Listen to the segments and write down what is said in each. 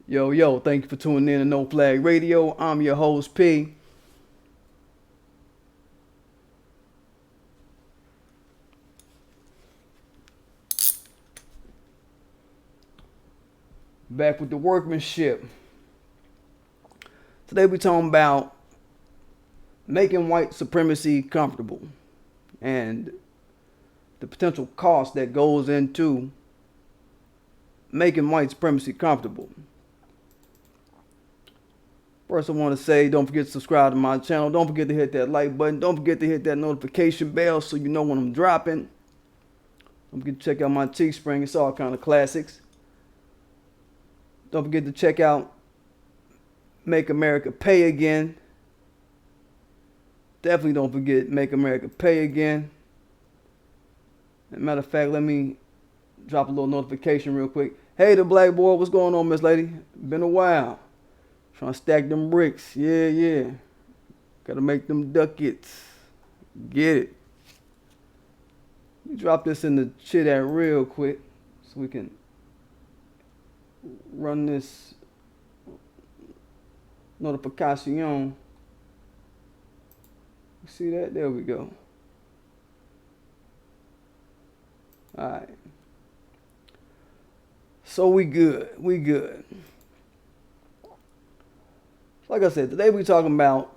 Yo, thank you for tuning in to No Flag Radio. I'm your host, P. Back with the workmanship. Today we're talking about making white supremacy comfortable and the potential cost that goes into making white supremacy comfortable. First, I want to say, don't forget to subscribe to my channel. Don't forget to hit that like button. Don't forget to hit that notification bell so you know when I'm dropping. Don't forget to check out my Teespring. It's all kind of classics. Don't forget to check out Make America Pay Again. Definitely don't forget Make America Pay Again. As a matter of fact, let me drop a little notification real quick. Hey, the black boy, what's going on, Miss Lady? Been a while. Trying to stack them bricks. Yeah. Gotta make them ducats. Get it. Let me drop this in the chit at real quick so we can run this notification. See that? There we go. Alright. So we good. Like I said, today we're talking about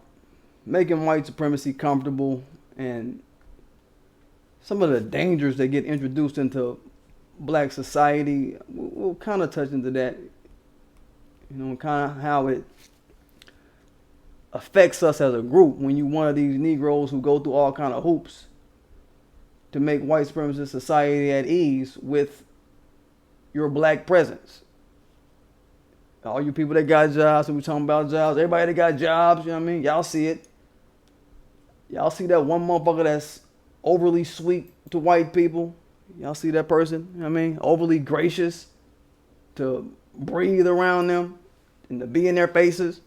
making white supremacy comfortable and some of the dangers that get introduced into black society. We'll kind of touch into that, kind of how it affects us as a group when you one of these Negroes who go through all kind of hoops to make white supremacist society at ease with your black presence. All you people that got jobs, and we talking about jobs, everybody that got jobs, you know what I mean? Y'all see it. Y'all see that one motherfucker that's overly sweet to white people? Y'all see that person, you know what I mean? Overly gracious to breathe around them and to be in their faces.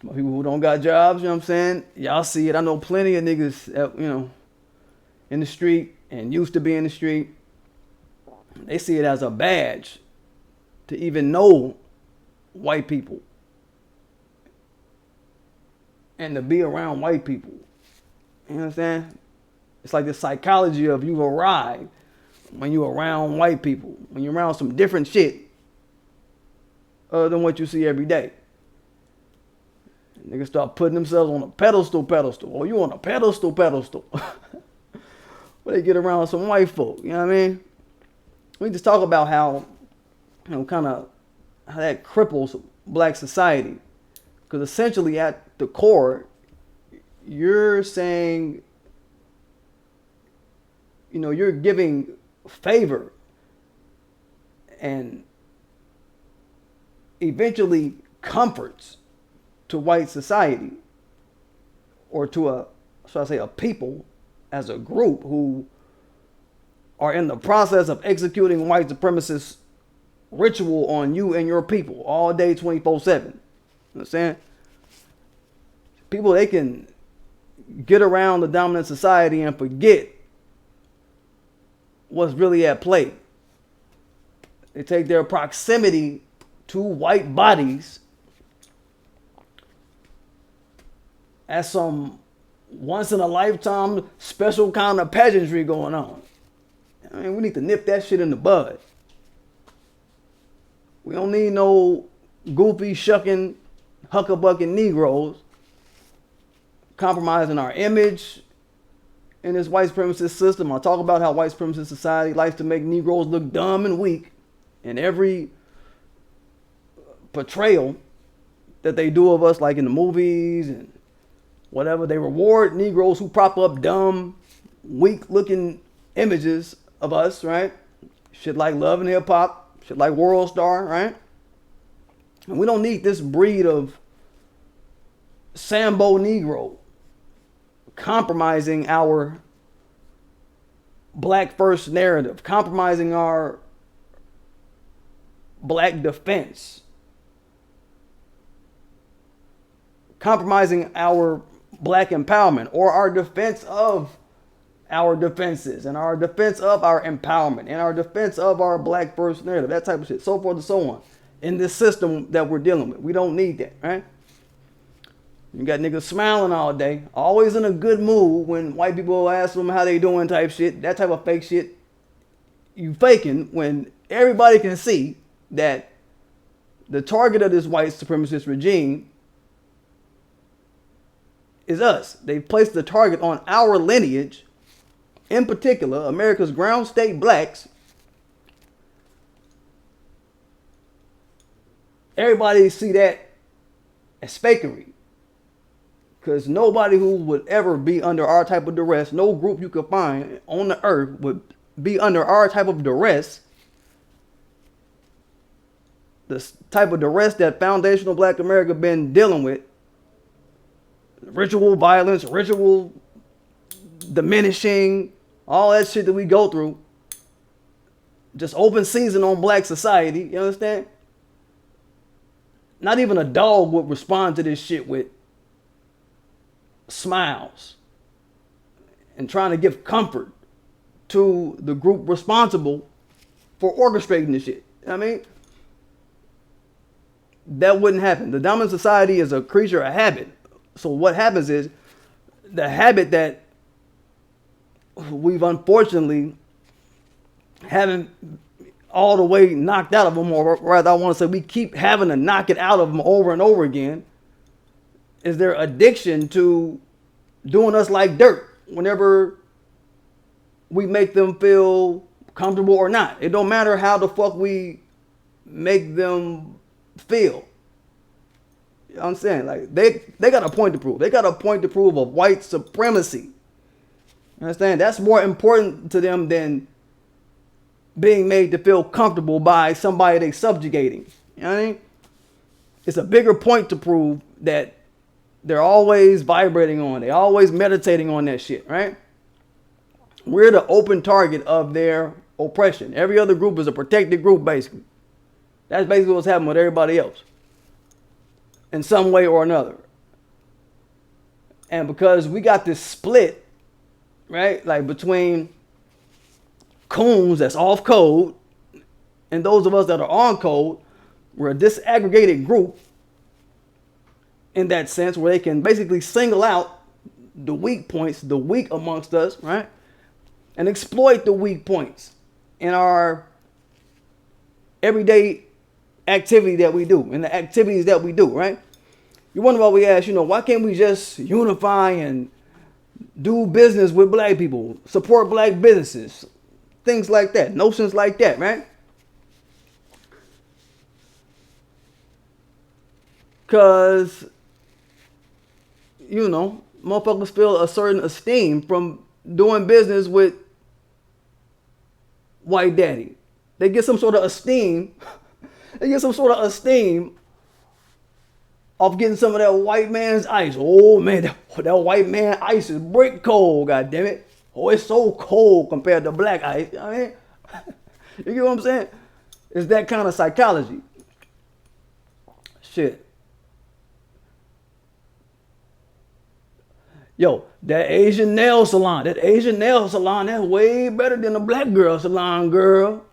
People who don't got jobs, you know what I'm saying? Y'all see it. I know plenty of niggas, in the street and used to be in the street. They see it as a badge to even know white people and to be around white people. You understand? It's like the psychology of you arrive when you're around white people, when you're around some different shit other than what you see every day. Niggas start putting themselves on a pedestal. Oh, you on a pedestal. But they get around some white folk, you know what I mean? We just talk about how, kind of how that cripples black society. Because essentially at the core, you're saying, you're giving favor and eventually comforts to white society or to a people as a group who are in the process of executing white supremacist ritual on you and your people all day 24/7. Understand? People, they can get around the dominant society and forget what's really at play. They take their proximity to white bodies as some once in a lifetime special kind of pageantry going on. I mean, we need to nip that shit in the bud. We don't need no goofy, shucking, huckabucking Negroes compromising our image in this white supremacist system. I talk about how white supremacist society likes to make Negroes look dumb and weak in every portrayal that they do of us, like in the movies and whatever. They reward Negroes who prop up dumb, weak-looking images of us, right? Shit like Love and Hip Hop, shit like World Star, right? And we don't need this breed of Sambo Negro compromising our black first narrative, compromising our black defense, compromising our black empowerment or our defense of our defenses and our defense of our empowerment and our defense of our black first narrative, that type of shit, so forth and so on. in this system that we're dealing with. We don't need that, right? You got niggas smiling all day, always in a good mood when white people ask them how they doing type shit. That type of fake shit you faking when everybody can see that the target of this white supremacist regime is us. They placed the target on our lineage, in particular, America's ground state blacks. Everybody see that as fakery. Because nobody who would ever be under our type of duress, no group you could find on the earth would be under our type of duress. The type of duress that foundational black America been dealing with. Ritual violence, ritual diminishing, all that shit that we go through. Just open season on black society, you understand? Not even a dog would respond to this shit with smiles and trying to give comfort to the group responsible for orchestrating this shit. You know what I mean? That wouldn't happen. The dominant society is a creature of habit. So what happens is the habit that we've unfortunately haven't all the way knocked out of them, or rather I want to say we keep having to knock it out of them over and over again, is their addiction to doing us like dirt whenever we make them feel comfortable or not. It don't matter how the fuck we make them feel. You know what I'm saying? Like they got a point to prove. They got a point to prove of white supremacy. You understand? That's more important to them than being made to feel comfortable by somebody they subjugating. You know what I mean? It's a bigger point to prove that they're always vibrating on. They're always meditating on that shit, right? We're the open target of their oppression. Every other group is a protected group, basically. That's basically what's happening with everybody else in some way or another. And because we got this split, right, like between coons that's off code and those of us that are on code, we're a disaggregated group in that sense, where they can basically single out the weak points, the weak amongst us, right, and exploit the weak points in our everyday activity that we do, in the activities that we do, right? You wonder why we ask, why can't we just unify and do business with black people, support black businesses, things like that, notions like that, right? Because, motherfuckers feel a certain esteem from doing business with white daddy. They get some sort of esteem. They get some sort of esteem off getting some of that white man's ice. Oh man, that white man ice is brick cold, god damn it. Oh, it's so cold compared to black ice. I mean, you get what I'm saying? It's that kind of psychology. Shit. Yo, that Asian nail salon, that's way better than the black girl salon, girl.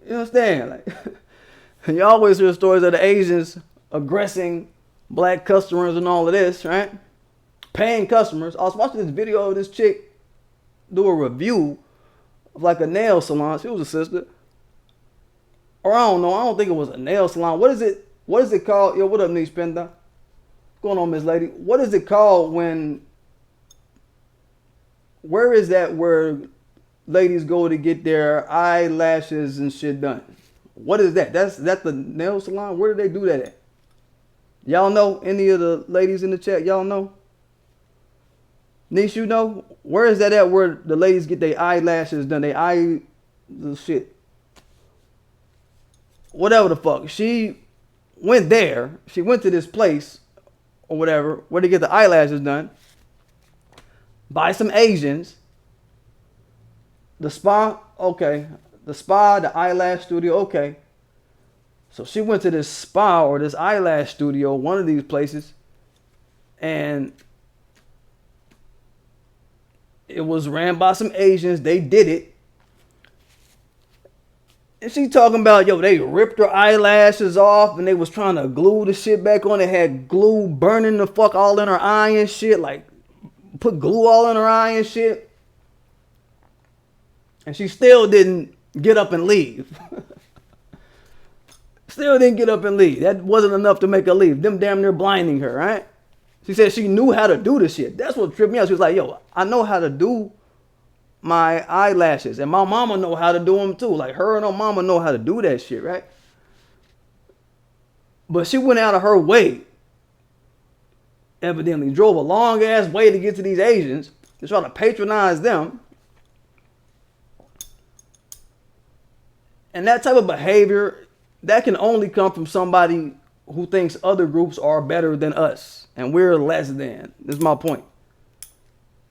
You understand? Like, you always hear stories of the Asians aggressing black customers and all of this, right? Paying customers. I was watching this video of this chick do a review of like a nail salon. She was a sister. Or I don't know. I don't think it was a nail salon. What is it called? Yo, what up, Niche Penda? What's going on, Miss Lady? What is it called where is that where ladies go to get their eyelashes and shit done? What is that? That's the nail salon? Where do they do that at? Y'all know? Any of the ladies in the chat, y'all know? Niche, you know? Where is that at where the ladies get their eyelashes done? The shit. Whatever the fuck. She went there. She went to this place or whatever where they get the eyelashes done by some Asians. The spa, okay. The spa, the eyelash studio, okay. So she went to this spa or this eyelash studio, one of these places, and it was ran by some Asians. They did it. And she talking about, yo, they ripped her eyelashes off and they was trying to glue the shit back on. They had glue burning the fuck all in her eye and shit. Like, put glue all in her eye and shit. And she still didn't get up and leave. Still didn't get up and leave. That wasn't enough to make her leave. Them damn near blinding her, right? She said she knew how to do the shit. That's what tripped me out. She was like, yo, I know how to do my eyelashes. And my mama know how to do them too. Like, her and her mama know how to do that shit, right? But she went out of her way. Evidently drove a long ass way to get to these Asians to try to patronize them. And that type of behavior, that can only come from somebody who thinks other groups are better than us and we're less than. This is my point.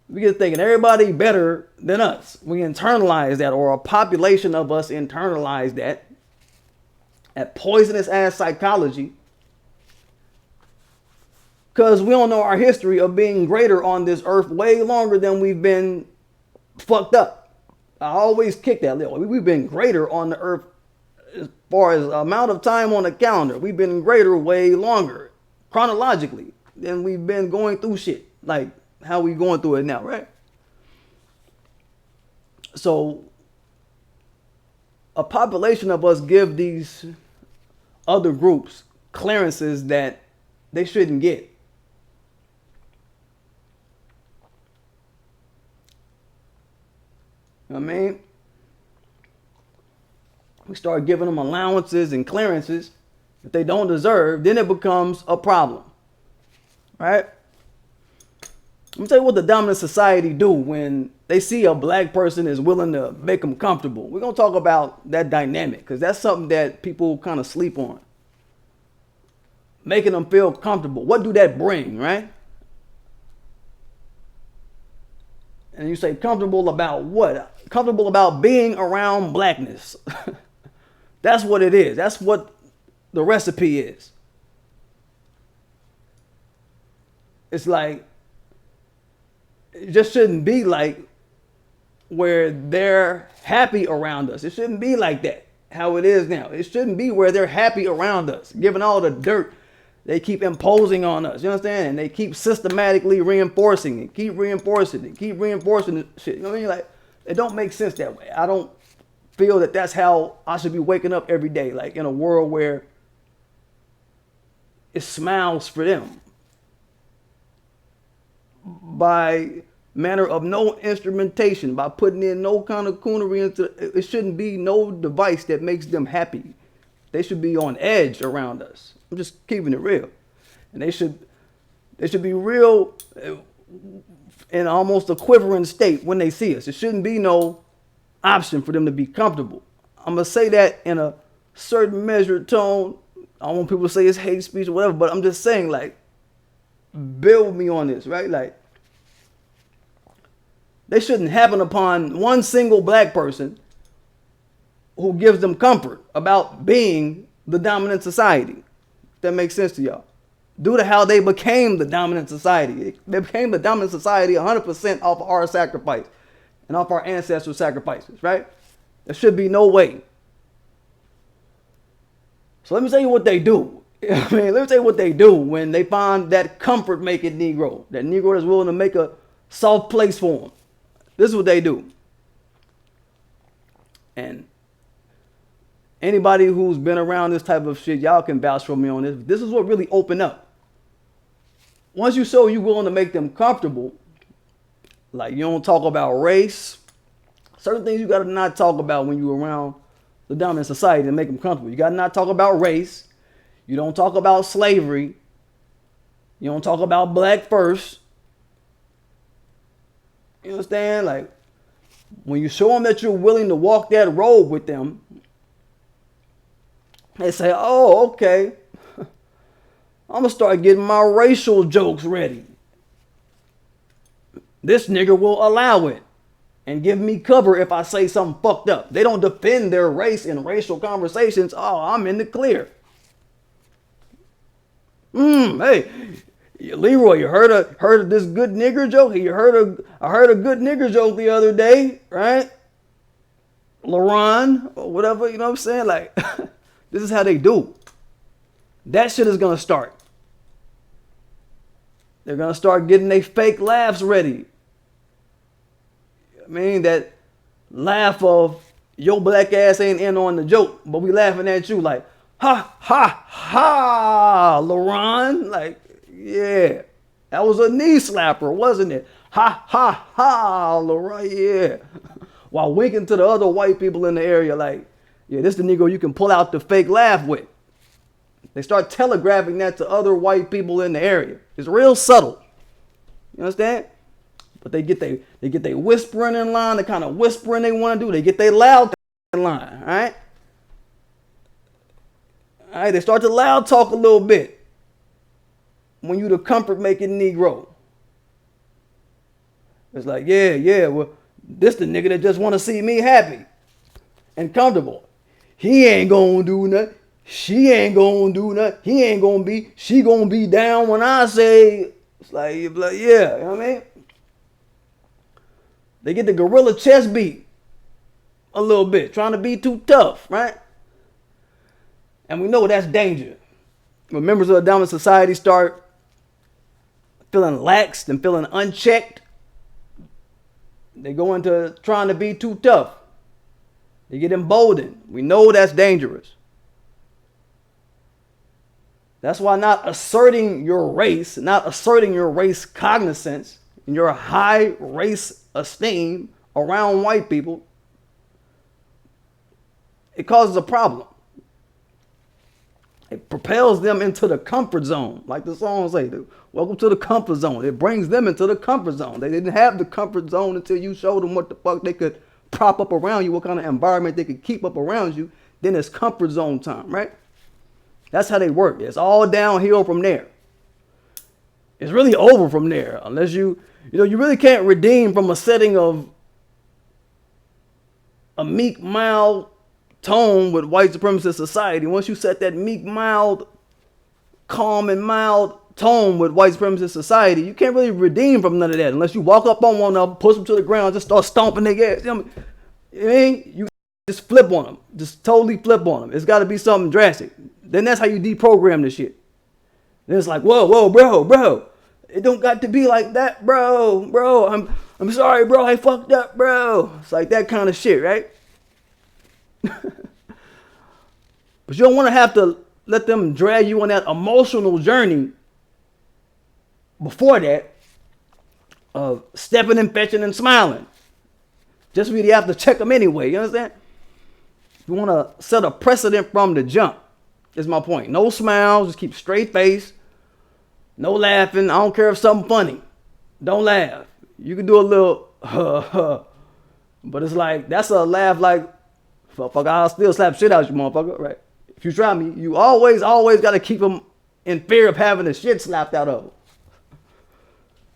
We get thinking everybody better than us. We internalize that, or a population of us internalize that poisonous ass psychology, because we don't know our history of being greater on this earth way longer than we've been fucked up. I always kick that little. We've been greater on the earth as far as amount of time on the calendar. We've been greater way longer chronologically than we've been going through shit. Like how we going through it now, right? So a population of us give these other groups clearances that they shouldn't get. You know what I mean? We start giving them allowances and clearances that they don't deserve, then it becomes a problem. Right? Let me tell you what the dominant society do when they see a black person is willing to make them comfortable. We're going to talk about that dynamic because that's something that people kind of sleep on. Making them feel comfortable. What do that bring, right? And you say comfortable about what? Comfortable about being around blackness. That's what it is. That's what the recipe is. It's like, it just shouldn't be like where they're happy around us. It shouldn't be like that, how it is now. It shouldn't be where they're happy around us, given all the dirt they keep imposing on us. You understand? And they keep systematically reinforcing it, keep reinforcing it, keep reinforcing the shit. You know what I mean? Like, it don't make sense that way. I don't feel that that's how I should be waking up every day, like in a world where it smiles for them. By manner of no instrumentation, by putting in no kind of coonery into it, shouldn't be no device that makes them happy. They should be on edge around us. I'm just keeping it real. And they should be real in almost a quivering state when they see us. It shouldn't be no option for them to be comfortable. I'm going to say that in a certain measured tone. I don't want people to say it's hate speech or whatever, but I'm just saying, like, build me on this, right? Like, they shouldn't happen upon one single black person who gives them comfort about being the dominant society. If that makes sense to y'all. Due to how they became the dominant society. They became the dominant society 100% off of our sacrifice and off our ancestral sacrifices, right? There should be no way. So let me tell you what they do. Let me tell you what they do when they find that comfort-making Negro. That Negro that's willing to make a soft place for them. This is what they do. And anybody who's been around this type of shit, y'all can vouch for me on this. This is what really opened up. Once you show you're willing to make them comfortable, like you don't talk about race, certain things you got to not talk about when you're around the dominant society to make them comfortable. You got to not talk about race. You don't talk about slavery. You don't talk about black first. You understand? Like, when you show them that you're willing to walk that road with them, they say, oh, okay. I'm going to start getting my racial jokes ready. This nigger will allow it and give me cover if I say something fucked up. They don't defend their race in racial conversations. Oh, I'm in the clear. Hey, Leroy, you heard of this good nigger joke? I heard a good nigger joke the other day, right? LaRon, or whatever, you know what I'm saying? Like, this is how they do. That shit is gonna start. They're gonna start getting their fake laughs ready. I mean, that laugh of your black ass ain't in on the joke, but we laughing at you like, ha, ha, ha, LaRon. Like, yeah, that was a knee slapper, wasn't it? Ha, ha, ha, LaRon, yeah. While winking to the other white people in the area like, yeah, this the Negro you can pull out the fake laugh with. They start telegraphing that to other white people in the area. It's real subtle. You understand? But they get they whispering in line, the kind of whispering they want to do. They get they loud in line, all right? All right, they start to loud talk a little bit when you the comfort making Negro. It's like, yeah, well, this the nigga that just want to see me happy and comfortable. He ain't gonna do nothing. She ain't gonna do nothing. He ain't gonna be. She gonna be down when I say. It's like, yeah, you know what I mean? They get the gorilla chest beat a little bit, trying to be too tough, right? And we know that's danger. When members of the dominant society start feeling laxed and feeling unchecked, they go into trying to be too tough. They get emboldened. We know that's dangerous. That's why not asserting your race cognizance and your high race esteem around white people, it causes a problem. It propels them into the comfort zone. Like the song say, welcome to the comfort zone. It brings them into the comfort zone. They didn't have the comfort zone until you showed them what the fuck they could prop up around you, what kind of environment they could keep up around you. Then it's comfort zone time, right? That's how they work. It's all downhill from there. It's really over from there. Unless you really can't redeem from a setting of a meek, mild tone with white supremacist society. Once you set that meek, mild, calm and mild tone with white supremacist society, you can't really redeem from none of that unless you walk up on one of them, push them to the ground, just start stomping their ass. You mean, you just flip on them. Just totally flip on them. It's got to be something drastic. Then that's how you deprogram this shit. Then it's like, whoa, bro. It don't got to be like that, bro. I'm sorry, bro. I fucked up, bro. It's like that kind of shit, right? But you don't want to have to let them drag you on that emotional journey before that of stepping and fetching and smiling. Just really have to check them anyway. You understand? You want to set a precedent from the jump. Is my point. No smiles. Just keep straight face. No laughing. I don't care if something funny. Don't laugh. You can do a little but it's like, that's a laugh like, fuck, I'll still slap shit out you, motherfucker, right? If you try me, you always got to keep them in fear of having the shit slapped out of them.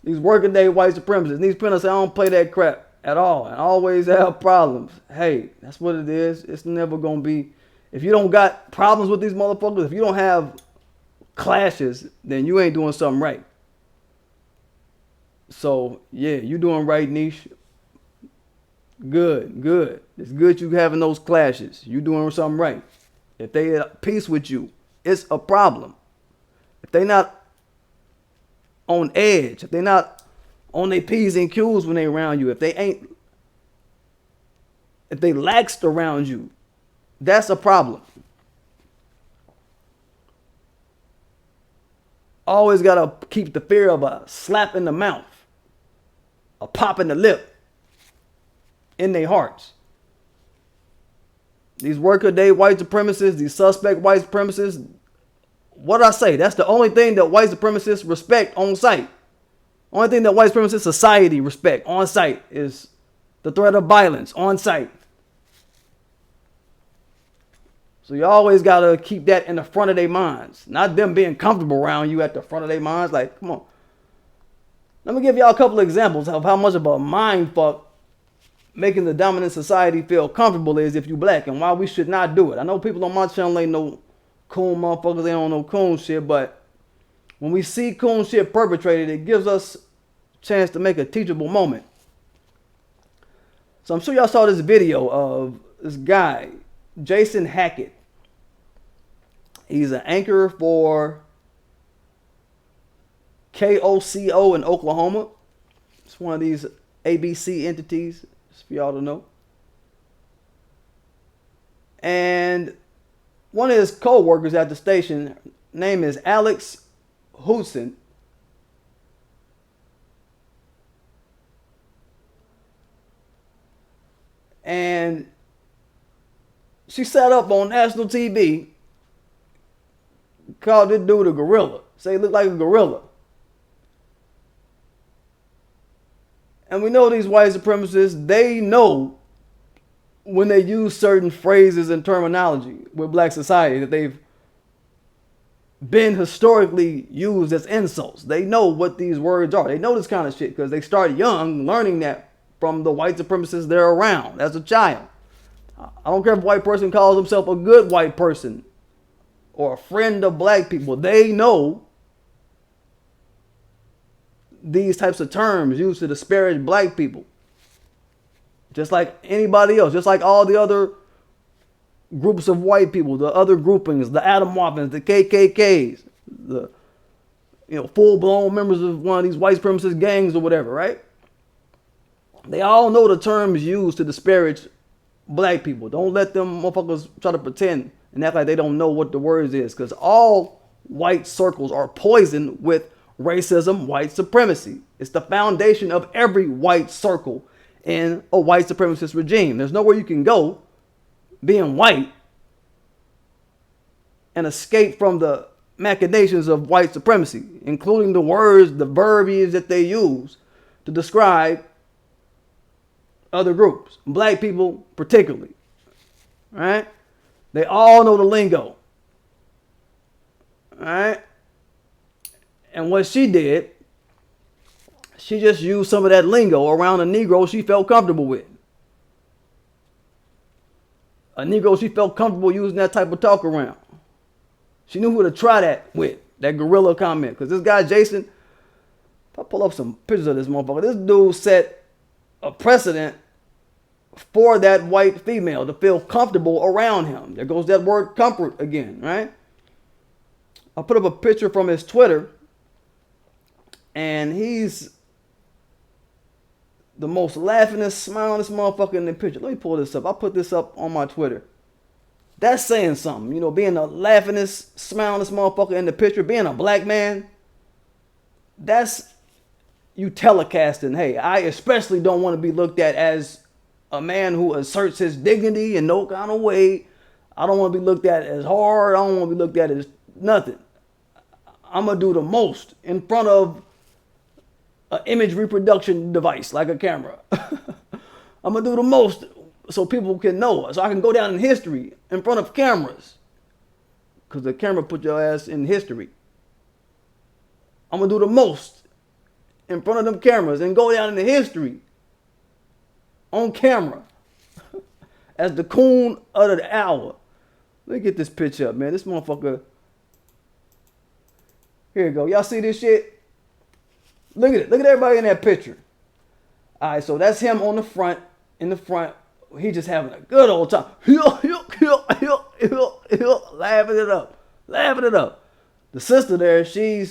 These working day white supremacists, these printers say I don't play that crap at all and always have problems. Hey, that's what it is. It's never going to be. If you don't got problems with these motherfuckers, if you don't have clashes, then you ain't doing something right. So, yeah, you doing right, Niche. Good. It's good you having those clashes. You doing something right. If they at peace with you, it's a problem. If they not on edge, if they not on their P's and Q's when they around you, if they laxed around you, that's a problem. Always got to keep the fear of a slap in the mouth, a pop in the lip in their hearts. These worker day white supremacists, these suspect white supremacists, what I say, that's the only thing that white supremacists respect on site. Only thing that white supremacist society respect on site is the threat of violence on site. So you always got to keep that in the front of their minds. Not them being comfortable around you at the front of their minds. Like, come on. Let me give y'all a couple of examples of how much of a mind fuck making the dominant society feel comfortable is if you black, and why we should not do it. I know people on my channel ain't no coon motherfuckers. They don't know coon shit. But when we see coon shit perpetrated, it gives us a chance to make a teachable moment. So I'm sure y'all saw this video of this guy, Jason Hackett. He's an anchor for KOCO in Oklahoma. It's one of these ABC entities, just for y'all to know. And one of his co-workers at the station, name is Alex Housden. And she sat up on national TV, called this dude a gorilla. Say he looked like a gorilla. And we know these white supremacists, they know when they use certain phrases and terminology with black society that they've been historically used as insults. They know what these words are. They know this kind of shit because they start young learning that from the white supremacists they're around as a child. I don't care if a white person calls himself a good white person or a friend of black people. They know these types of terms used to disparage black people. Just like anybody else, just like all the other groups of white people, the other groupings, the Adam Wappins, the KKKs, the full-blown members of one of these white supremacist gangs or whatever, right? They all know the terms used to disparage black people. Don't let them motherfuckers try to pretend and act like they don't know what the words is, because all white circles are poisoned with racism, white supremacy. It's the foundation of every white circle in a white supremacist regime. There's nowhere you can go being white and escape from the machinations of white supremacy, including the words, the verbiage that they use to describe other groups, black people particularly. Right? They all know the lingo. Right? And what she did, she just used some of that lingo around a Negro she felt comfortable with. A Negro she felt comfortable using that type of talk around. She knew who to try that with, that gorilla comment. Because this guy, Jason, if I pull up some pictures of this motherfucker, this dude set a precedent for that white female to feel comfortable around him. There goes that word comfort again, right? I'll put up a picture from his Twitter. And he's the most laughingest, smilingest motherfucker in the picture. Let me pull this up. I'll put this up on my Twitter. That's saying something. You know, being the laughingest, smilingest motherfucker in the picture, being a black man, that's you telecasting, hey, I especially don't want to be looked at as a man who asserts his dignity in no kind of way. I don't want to be looked at as hard. I don't want to be looked at as nothing. I'm going to do the most in front of an image reproduction device like a camera. I'm going to do the most so people can know. So I can go down in history in front of cameras. Because the camera put your ass in history. I'm going to do the most in front of them cameras and go down in the history on camera as the coon of the hour. Let me get this picture up, man. This motherfucker. Here you go. Y'all see this shit? Look at it. Look at everybody in that picture. All right, so that's him on the front. In the front, he just having a good old time. Laughing it up. Laughing it up. The sister there, she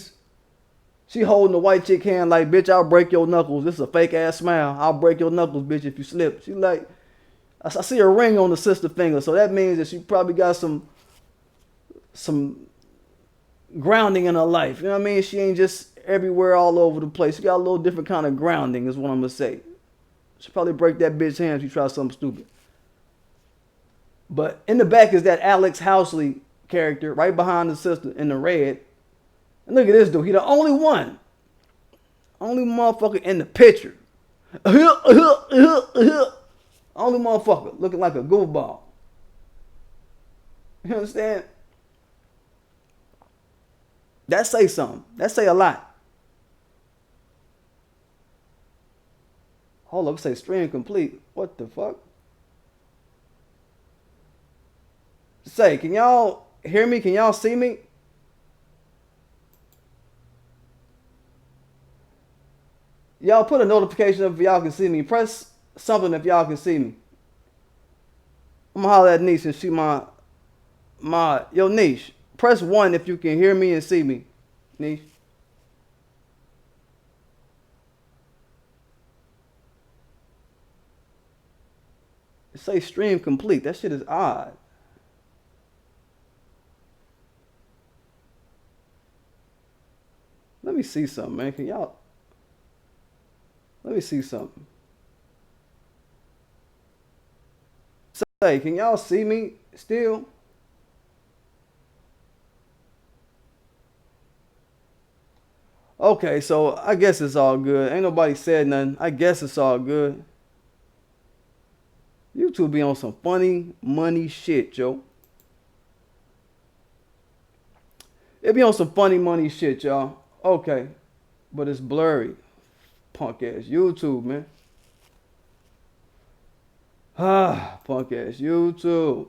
holding the white chick hand like, bitch, I'll break your knuckles. This is a fake ass smile. I'll break your knuckles, bitch, if you slip. She like, I see a ring on the sister finger. So that means that she probably got some grounding in her life. You know what I mean? She ain't just everywhere all over the place. She got a little different kind of grounding is what I'm going to say. She'll probably break that bitch's hand if she tries something stupid. But in the back is that Alex Housden character right behind the sister in the red. And look at this dude. He the only one. Only motherfucker in the picture. Only motherfucker looking like a goofball. You understand? That say something. That say a lot. Hold up, say stream complete. What the fuck? Say, can y'all hear me? Can y'all see me? Y'all put a notification up if y'all can see me. Press something if y'all can see me. I'm gonna holler at Niche and she yo Niche. Press 1 if you can hear me and see me. Niche. It say stream complete. That shit is odd. Let me see something, man. Can y'all? Let me see something. Say, can y'all see me still? Okay, so I guess it's all good. Ain't nobody said nothing. I guess it's all good. YouTube be on some funny money shit, yo. It be on some funny money shit, y'all. Okay, but it's blurry. Punk ass YouTube, man. Ah, punk ass YouTube.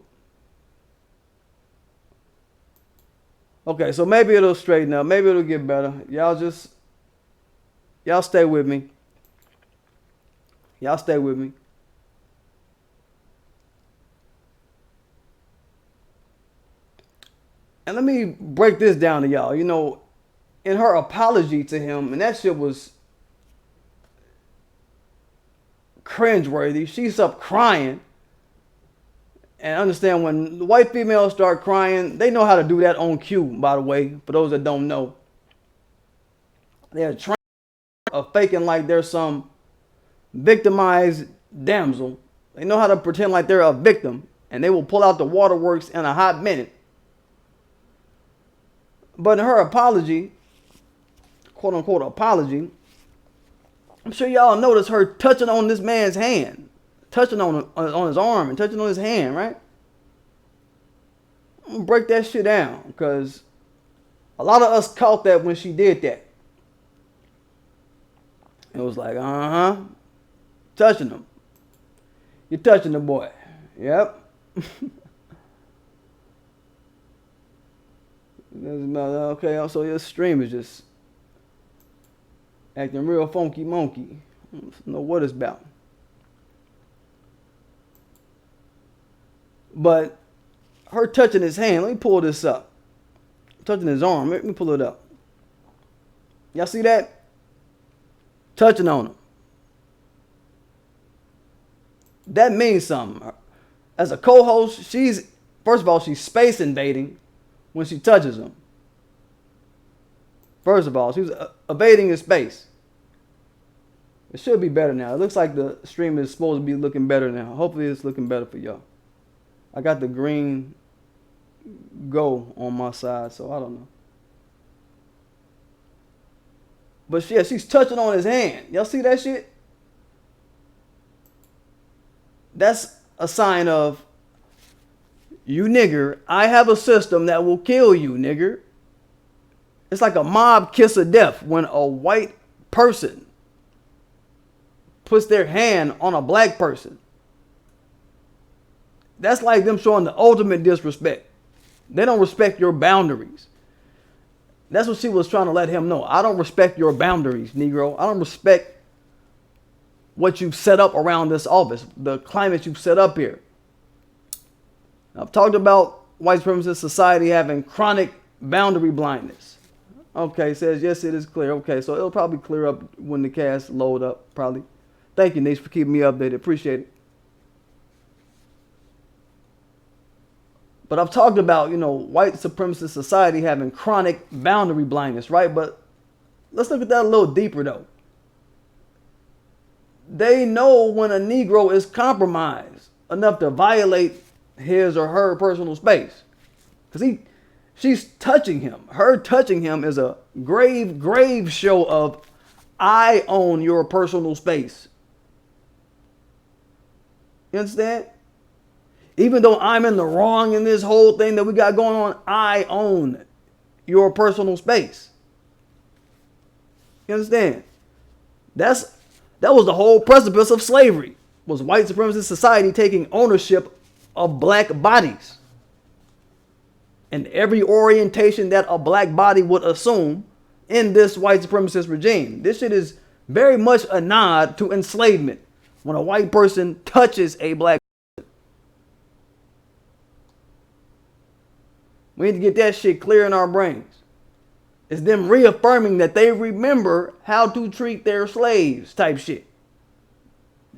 Okay, so maybe it'll straighten up. Maybe it'll get better. Y'all stay with me. Y'all stay with me. And let me break this down to y'all. You know, in her apology to him, and that shit was cringeworthy. She's up crying. And understand when the white females start crying, they know how to do that on cue, by the way, for those that don't know. They're trained of faking like they're some victimized damsel. They know how to pretend like they're a victim, and they will pull out the waterworks in a hot minute. But in her apology, quote unquote apology, I'm sure y'all noticed her touching on this man's hand. Touching on his arm and touching on his hand, right? I'm gonna break that shit down because a lot of us caught that when she did that. It was like, touching him. You're touching the boy. Yep. Okay, so your stream is just acting real funky monkey. I don't know what it's about. But her touching his hand, let me pull this up. Touching his arm, let me pull it up. Y'all see that? Touching on him. That means something. As a co-host, first of all, she's space invading when she touches him. First of all, she's evading his space. It should be better now. It looks like the stream is supposed to be looking better now. Hopefully it's looking better for y'all. I got the green go on my side, so I don't know. But yeah, she's touching on his hand. Y'all see that shit? That's a sign of, you nigger, I have a system that will kill you, nigger. It's like a mob kiss of death when a white person puts their hand on a black person. That's like them showing the ultimate disrespect. They don't respect your boundaries. That's what she was trying to let him know. I don't respect your boundaries, Negro. I don't respect what you've set up around this office, the climate you've set up here. I've talked about white supremacist society having chronic boundary blindness. Okay, says yes, it is clear. Okay, so it'll probably clear up when the cast load up, probably. Thank you, Niche, for keeping me updated. Appreciate it. But I've talked about, white supremacist society having chronic boundary blindness, right? But let's look at that a little deeper, though. They know when a Negro is compromised enough to violate his or her personal space. Because she's touching him. Her touching him is a grave show of, I own your personal space. You understand? Even though I'm in the wrong in this whole thing that we got going on, I own your personal space. You understand? That was the whole precipice of slavery, was white supremacist society taking ownership of black bodies. And every orientation that a black body would assume in this white supremacist regime. This shit is very much a nod to enslavement when a white person touches a black person. We need to get that shit clear in our brains. It's them reaffirming that they remember how to treat their slaves type shit.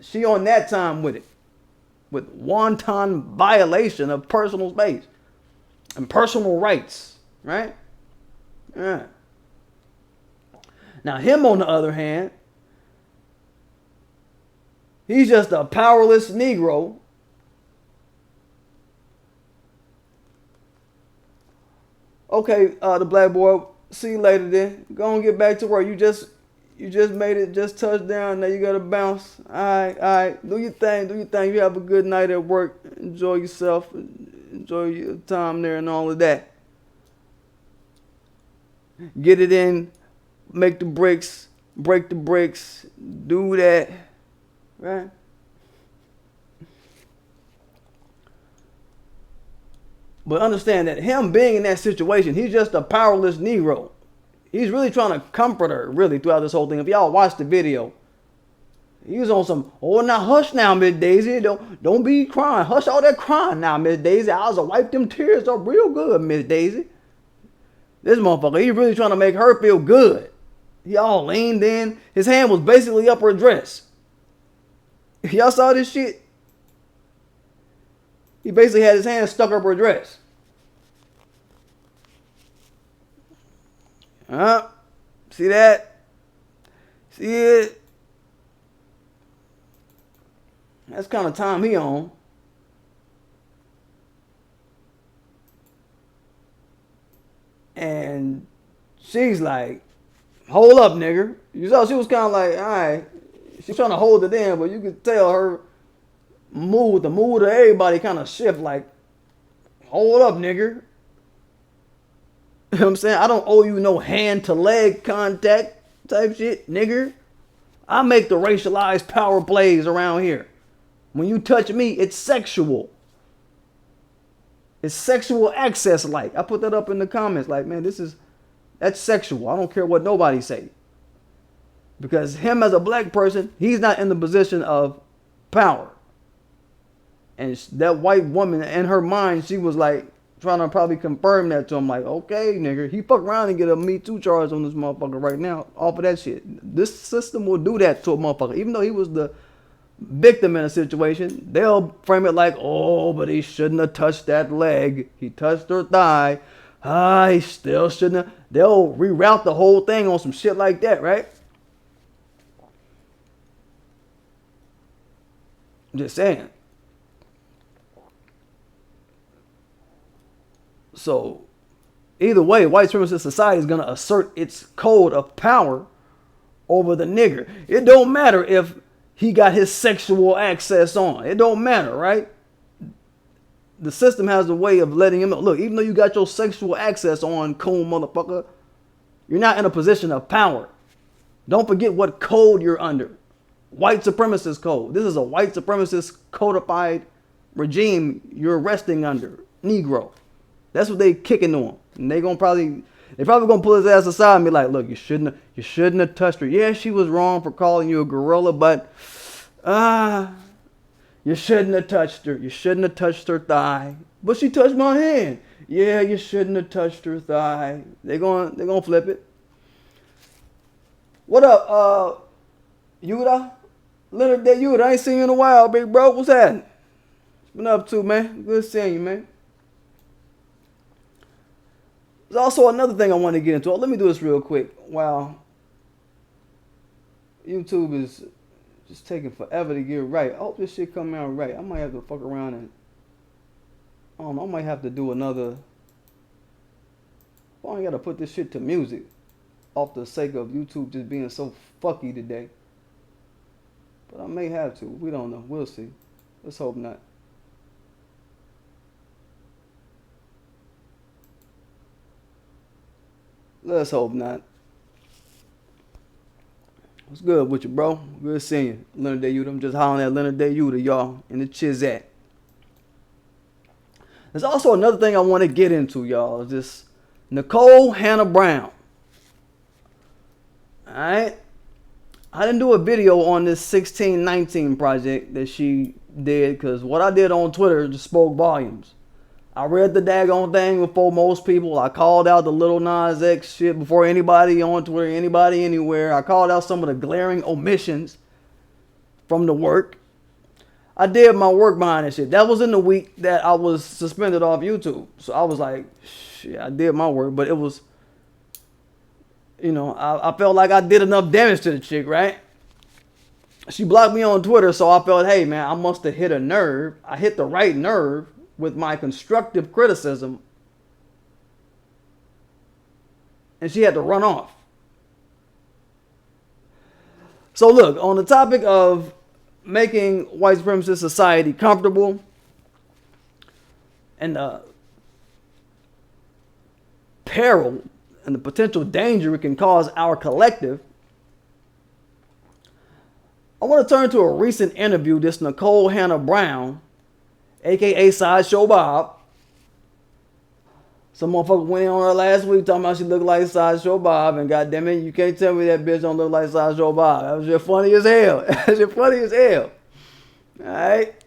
She on that time with it. With wanton violation of personal space and personal rights. Right? Yeah. Now him on the other hand, he's just a powerless Negro. Okay, the black boy, see you later then. Go and get back to work. You just made it, just touchdown. Now you gotta bounce. Alright. Do your thing. You have a good night at work. Enjoy yourself. Enjoy your time there and all of that. Get it in. Make the bricks. Break the bricks. Do that. Right? But understand that him being in that situation, he's just a powerless Negro. He's really trying to comfort her, really, throughout this whole thing. If y'all watch the video, he was on some, oh, now hush now, Miss Daisy. Don't be crying. Hush all that crying now, Miss Daisy. I was to wipe them tears up real good, Miss Daisy. This motherfucker, he really trying to make her feel good. He all leaned in. His hand was basically up her dress. Y'all saw this shit? He basically had his hand stuck up her dress. See that? See it? That's kind of time he on. And she's like, hold up, nigger. You saw she was kind of like, all right. She's trying to hold it in, but you could tell her mood, the mood of everybody kind of shift like, hold up, nigger. You know what I'm saying? I don't owe you no hand to leg contact type shit, nigger. I make the racialized power plays around here. When you touch me, it's sexual. It's sexual access like. I put that up in the comments like, man, that's sexual. I don't care what nobody say. Because him as a black person, he's not in the position of power. And that white woman, in her mind, she was like, trying to probably confirm that to him. Like, okay, nigga, he fuck around and get a Me Too charge on this motherfucker right now off of that shit. This system will do that to a motherfucker. Even though he was the victim in a situation, they'll frame it like, oh, but he shouldn't have touched that leg. He touched her thigh. He still shouldn't have. They'll reroute the whole thing on some shit like that, right? I'm just saying. So, either way, white supremacist society is going to assert its code of power over the nigger. It don't matter if he got his sexual access on. It don't matter, right? The system has a way of letting him know, look, even though you got your sexual access on, coon motherfucker, you're not in a position of power. Don't forget what code you're under. White supremacist code. This is a white supremacist codified regime you're resting under. Negro. That's what they kicking on. And they probably gonna pull his ass aside and be like, look, you shouldn't have touched her. Yeah, she was wrong for calling you a gorilla, but you shouldn't have touched her. You shouldn't have touched her thigh. But she touched my hand. Yeah, you shouldn't have touched her thigh. They're gonna flip it. What up, Yuda? Leonard Day Yuda, I ain't seen you in a while, big bro. What's happening? What's been up to, man? Good seeing you, man. There's also another thing I want to get into. Let me do this real quick. Wow. YouTube is just taking forever to get right. I hope this shit come out right. I might have to fuck around and, I don't know, I might have to do another. I only got to put this shit to music off the sake of YouTube just being so fucky today. But I may have to. We don't know. We'll see. Let's hope not. Let's hope not. What's good with you, bro? Good seeing you. Leonard Day Yuta. I'm just hollering at Leonard Day Yuta, y'all, in the Chizat. There's also another thing I want to get into, y'all. Is this Nikole Hannah-Brown. Alright? I didn't do a video on this 1619 project that she did because what I did on Twitter just spoke volumes. I read the daggone thing before most people. I called out the Lil Nas X shit before anybody on Twitter, anybody anywhere. I called out some of the glaring omissions from the work. I did my work behind that shit. That was in the week that I was suspended off YouTube. So I was like, shit, I did my work. But it was, you know, I felt like I did enough damage to the chick, right? She blocked me on Twitter, so I felt, hey, man, I must have hit a nerve. I hit the right nerve with my constructive criticism. And she had to run off. So look, on the topic of making white supremacist society comfortable and the peril and the potential danger it can cause our collective, I want to turn to a recent interview this Nikole Hannah-Brown, aka Sideshow Bob. Some motherfucker went in on her last week talking about she looked like Sideshow Bob, and goddamn it, you can't tell me that bitch don't look like Sideshow Bob. That was just funny as hell. That was just funny as hell. Alright?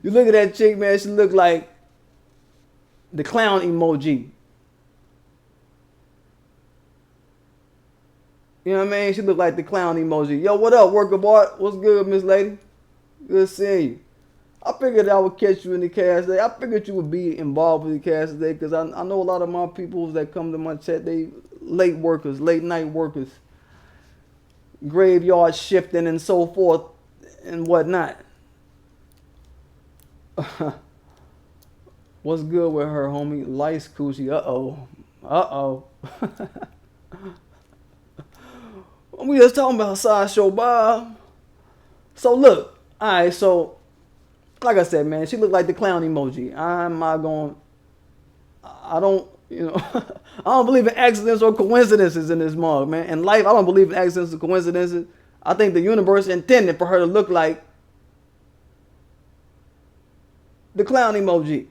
You look at that chick, man, she looked like the clown emoji. You know what I mean? She looked like the clown emoji. Yo, what up, worker boy? What's good, Miss Lady? Good seeing you. I figured I would catch you in the cast today. I figured you would be involved with the cast today because I know a lot of my people that come to my chat, they late workers, late night workers, graveyard shifting and so forth and whatnot. What's good with her, homie? Lice coochie. Uh-oh. Uh-oh. We just talking about Sideshow Bob. So look, alright, so like I said, man, she looked like the clown emoji. I don't, you know, I don't believe in accidents or coincidences in this mug, man. In life, I don't believe in accidents or coincidences. I think the universe intended for her to look like the clown emoji.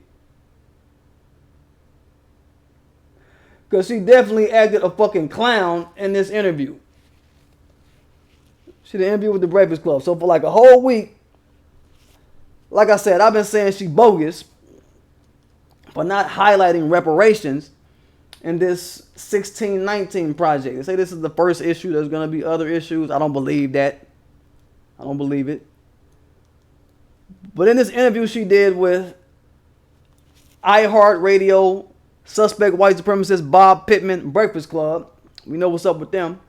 Because she definitely acted a fucking clown in this interview. She did an interview with the Breakfast Club. So for like a whole week, like I said, I've been saying she bogus for not highlighting reparations in this 1619 project. They say this is the first issue. There's going to be other issues. I don't believe that. I don't believe it. But in this interview she did with iHeartRadio suspect white supremacist Bob Pittman Breakfast Club, we know what's up with them.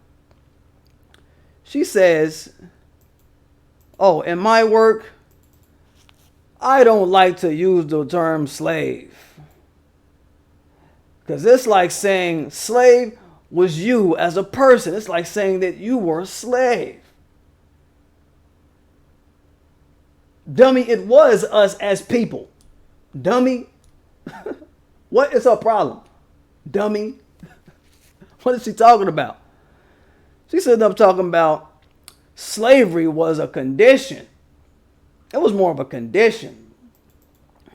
She says, oh, in my work, I don't like to use the term slave. Because it's like saying slave was you as a person. It's like saying that you were a slave. Dummy, it was us as people. Dummy. What is her problem? Dummy. What is she talking about? She said I'm talking about slavery was a condition. It was more of a condition.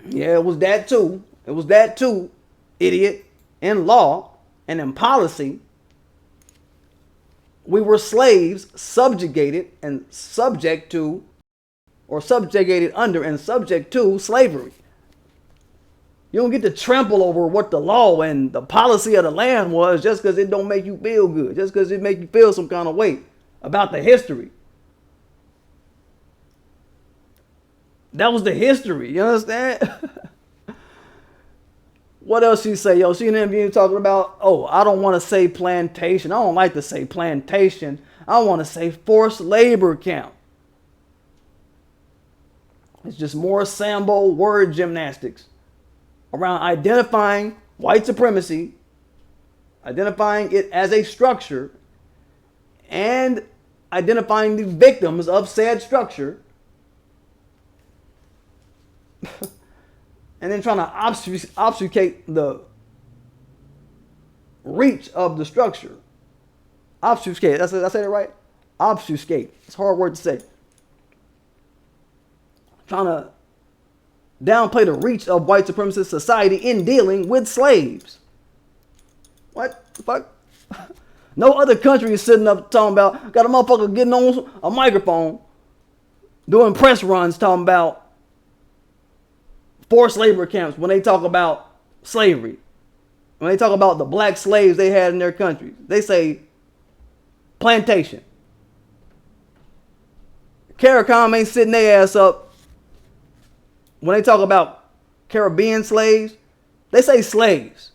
Yeah, it was that too. It was that too, idiot. In law and in policy, we were slaves, subjugated and subject to, or subjugated under and subject to slavery. You don't get to trample over what the law and the policy of the land was just because it don't make you feel good, just because it make you feel some kind of way about the history. That was the history, you understand? What else she say? Yo, she in the interview talking about, oh, I don't want to say plantation. I don't like to say plantation. I want to say forced labor camp. It's just more Sambo word gymnastics around identifying white supremacy, identifying it as a structure, and identifying the victims of said structure, and then trying to obfuscate the reach of the structure. Obfuscate. Did I say it right? Obfuscate. It's a hard word to say. Trying to downplay the reach of white supremacist society in dealing with slaves. What the fuck? No other country is sitting up talking about, got a motherfucker getting on a microphone, doing press runs talking about forced labor camps when they talk about slavery. When they talk about the black slaves they had in their country, they say plantation. CARICOM ain't sitting their ass up. When they talk about Caribbean slaves, they say slaves.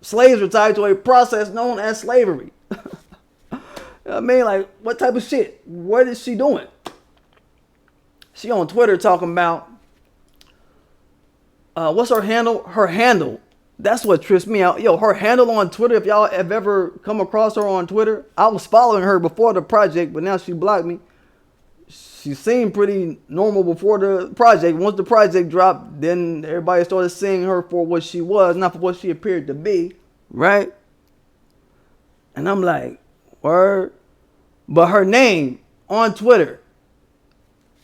Slaves were tied to a process known as slavery. You know what I mean? Like, what type of shit? What is she doing? She on Twitter talking about, what's her handle? Her handle. That's what trips me out. Yo, her handle on Twitter, if y'all have ever come across her on Twitter, I was following her before the project, but now she blocked me. She seemed pretty normal before the project. Once the project dropped, then everybody started seeing her for what she was, not for what she appeared to be, right? And I'm like, word? But her name on Twitter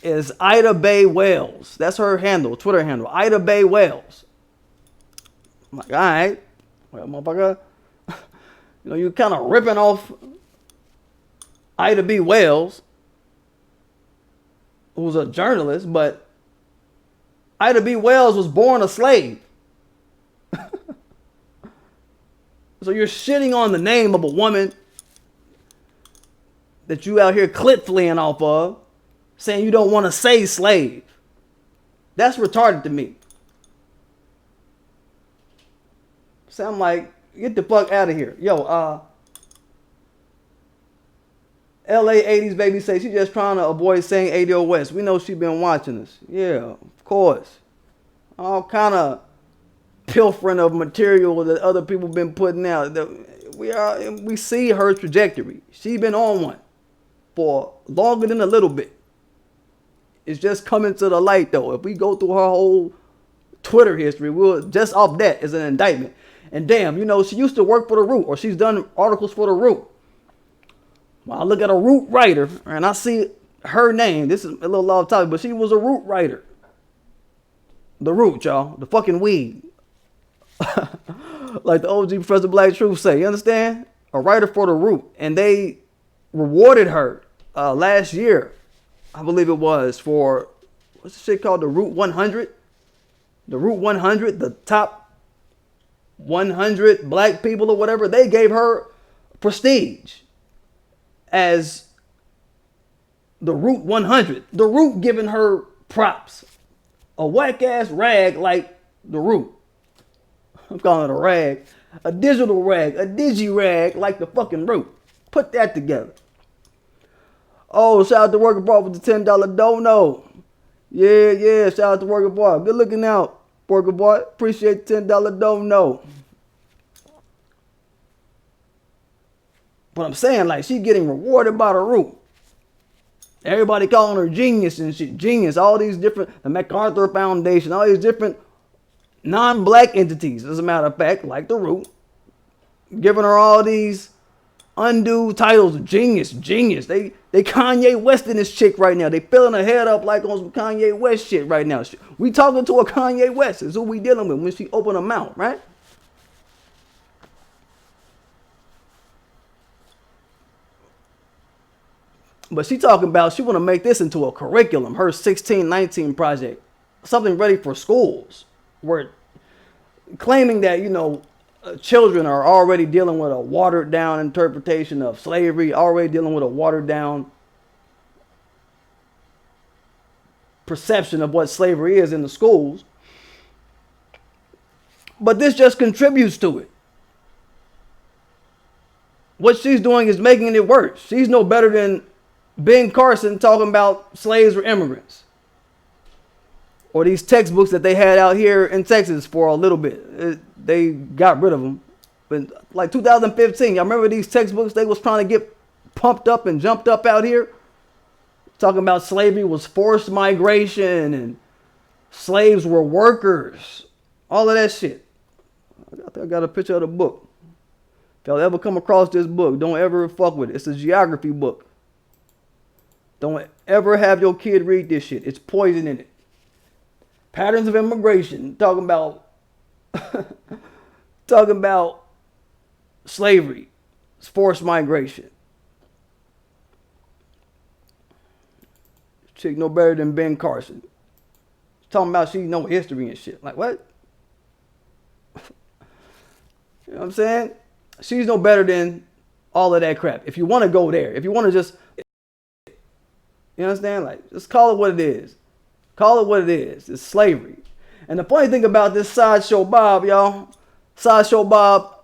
is Ida Bay Wales. That's her handle, Twitter handle, Ida Bay Wales. I'm like, all right, well, motherfucker, you know, you kind of ripping off Ida B. Wells, who's a journalist, but Ida B. Wells was born a slave. So you're shitting on the name of a woman that you out here clip fleeing off of, saying you don't want to say slave. That's retarded to me. So I'm like, get the fuck out of here. Yo, LA 80s baby say she just trying to avoid saying ADO West. We know she been watching us. Yeah, of course. All kind of pilfering of material that other people been putting out. We see her trajectory. She been on one for longer than a little bit. It's just coming to the light though. If we go through her whole Twitter history, we'll just off that as an indictment. And damn, you know, she used to work for The Root, or she's done articles for The Root. Well, I look at a Root writer, and I see her name. This is a little off topic, but she was a Root writer. The Root, y'all. The fucking weed. Like the OG Professor Black Truth say. You understand? A writer for The Root. And they rewarded her last year, I believe it was, for, what's the shit called? The Root 100? The Root 100, the top 100 black people or whatever. They gave her prestige as the Root 100. The Root giving her props. A whack ass rag like the Root. I'm calling it a rag. A digital rag. A digi rag like the fucking Root. Put that together. Oh, shout out to Worker Boy with the $10 dono. Yeah. Shout out to Worker Boy. Good looking out, Worker Boy. Appreciate the $10 dono. But I'm saying, like, she getting rewarded by The Root. Everybody calling her genius and shit. Genius. All these different, the MacArthur Foundation, all these different non-black entities, as a matter of fact, like The Root, giving her all these undue titles of genius. They Kanye West in this chick right now. They filling her head up like on some Kanye West shit right now. We talking to a Kanye West is who we dealing with when she open her mouth, right? But she talking about she want to make this into a curriculum, her 1619 project, something ready for schools. Where claiming that, you know, children are already dealing with a watered down interpretation of slavery, already dealing with a watered down perception of what slavery is in the schools. But this just contributes to it. What she's doing is making it worse. She's no better than Ben Carson talking about slaves were immigrants. Or these textbooks that they had out here in Texas for a little bit. They got rid of them. But like 2015, y'all remember these textbooks they was trying to get pumped up and jumped up out here? Talking about slavery was forced migration and slaves were workers. All of that shit. I got a picture of the book. If y'all ever come across this book, don't ever fuck with it. It's a geography book. Don't ever have your kid read this shit. It's poison in it. Patterns of immigration. Talking about slavery. It's forced migration. Chick no better than Ben Carson. talking about she know history and shit. Like, what? You know what I'm saying? She's no better than all of that crap. If you want to go there, if you want to just, you understand? Like, just call it what it is. Call it what it is. It's slavery. And the funny thing about this Sideshow Bob, y'all, Sideshow Bob,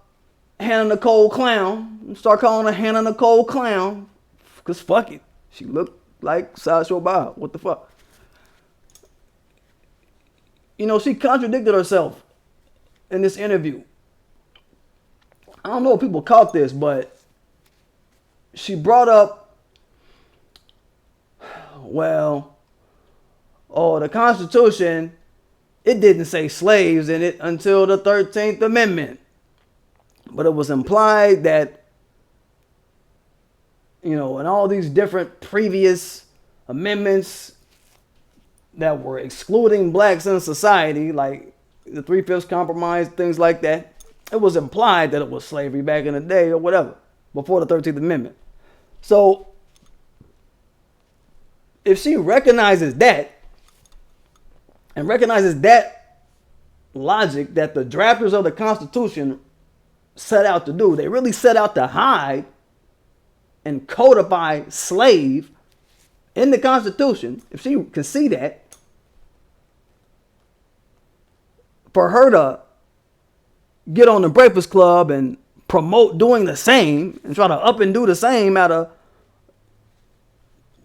Hannah-CLOWN. Start calling her Hannah-CLOWN. Because fuck it. She looked like Sideshow Bob. What the fuck? You know, she contradicted herself in this interview. I don't know if people caught this, but she brought up, well, the Constitution, it didn't say slaves in it until the 13th Amendment. But it was implied that, you know, in all these different previous amendments that were excluding blacks in society, like the 3/5 Compromise, things like that, it was implied that it was slavery back in the day or whatever, before the 13th Amendment. So, if she recognizes that, and recognizes that logic that the drafters of the Constitution set out to do, they really set out to hide and codify slave in the Constitution. If she can see that, for her to get on the Breakfast Club and promote doing the same and try to up and do the same out of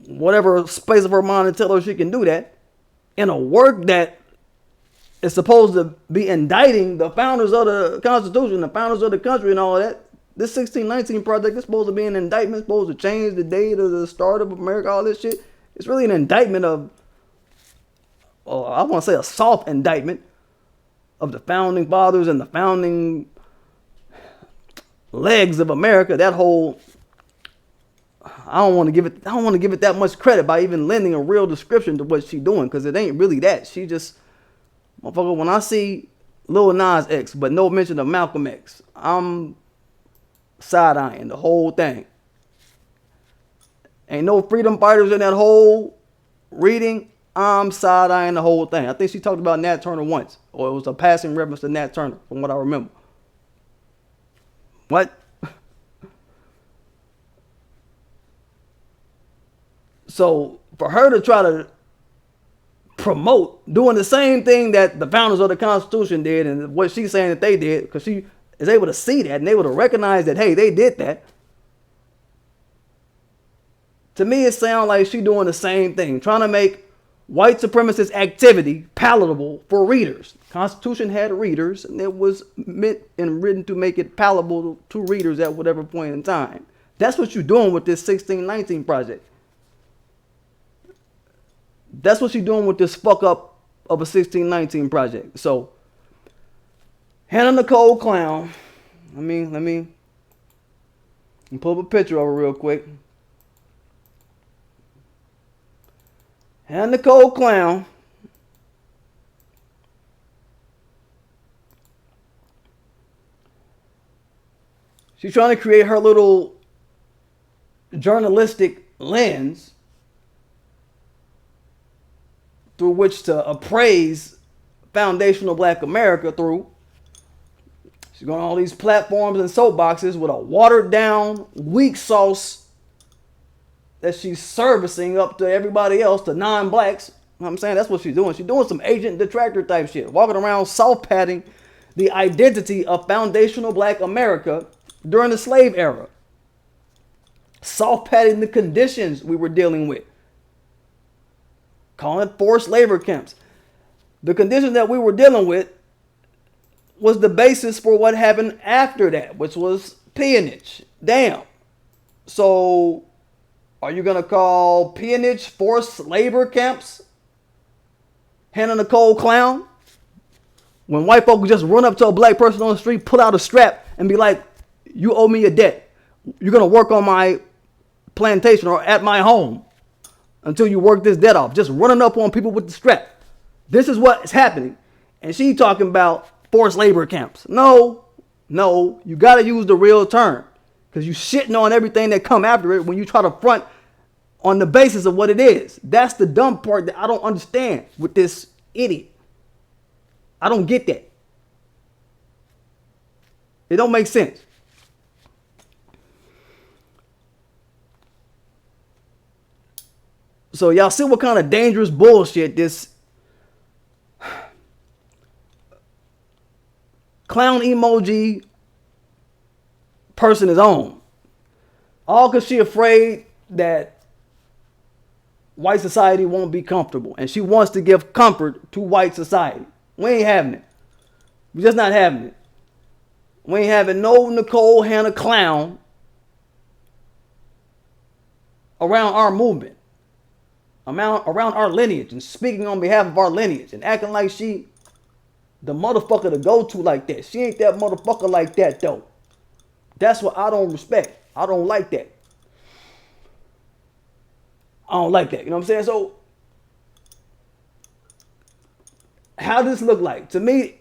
whatever space of her mind and tell her she can do that in a work that is supposed to be indicting the founders of the Constitution, the founders of the country and all that. This 1619 project is supposed to be an indictment, supposed to change the date of the start of America, all this shit. It's really an indictment of, I want to say a soft indictment of the founding fathers and the founding legs of America. That whole, I don't want to give it that much credit by even lending a real description to what she's doing, because it ain't really that. She just, motherfucker, when I see Lil Nas X but no mention of Malcolm X, I'm side-eyeing the whole thing. Ain't no freedom fighters in that whole reading. I'm side-eyeing the whole thing. I think she talked about Nat Turner once, or it was a passing reference to Nat Turner, from what I remember. What? So for her to try to promote doing the same thing that the founders of the Constitution did, and what she's saying that they did, because she is able to see that and able to recognize that, hey, they did that. To me, it sounds like she's doing the same thing, trying to make white supremacist activity palatable for readers. The Constitution had readers, and it was meant and written to make it palatable to readers at whatever point in time. That's what you're doing with this 1619 project. That's what you're doing with this fuck up of a 1619 project. So, Hannah-CLOWN. Let me pull up a picture of her real quick. Hannah-CLOWN. She's trying to create her little journalistic lens through which to appraise foundational black America through. She's going on all these platforms and soapboxes with a watered down, weak sauce that she's servicing up to everybody else, to non-blacks. You know what I'm saying? That's what she's doing. She's doing some agent detractor type shit, walking around soft padding the identity of foundational black America during the slave era. Soft padding the conditions we were dealing with. Calling it forced labor camps. The conditions that we were dealing with was the basis for what happened after that, which was peonage. Damn. So, are you going to call peonage forced labor camps? Hannah-CLOWN? When white folk just run up to a black person on the street, pull out a strap, and be like, you owe me a debt. You're going to work on my plantation or at my home until you work this debt off. Just running up on people with the strap. This is what is happening. And she talking about forced labor camps. No, you got to use the real term. Because you shitting on everything that come after it when you try to front on the basis of what it is. That's the dumb part that I don't understand with this idiot. I don't get that. It don't make sense. So y'all see what kind of dangerous bullshit this clown emoji person is on. All because she afraid that white society won't be comfortable. And she wants to give comfort to white society. We ain't having it. We just not having it. We ain't having no Nikole Hannah-CLOWN around our movement. Around our lineage and speaking on behalf of our lineage and acting like she the motherfucker to go to like that. She ain't that motherfucker like that though. That's what I don't respect. I don't like that. I don't like that. You know what I'm saying? So how does this look like? To me,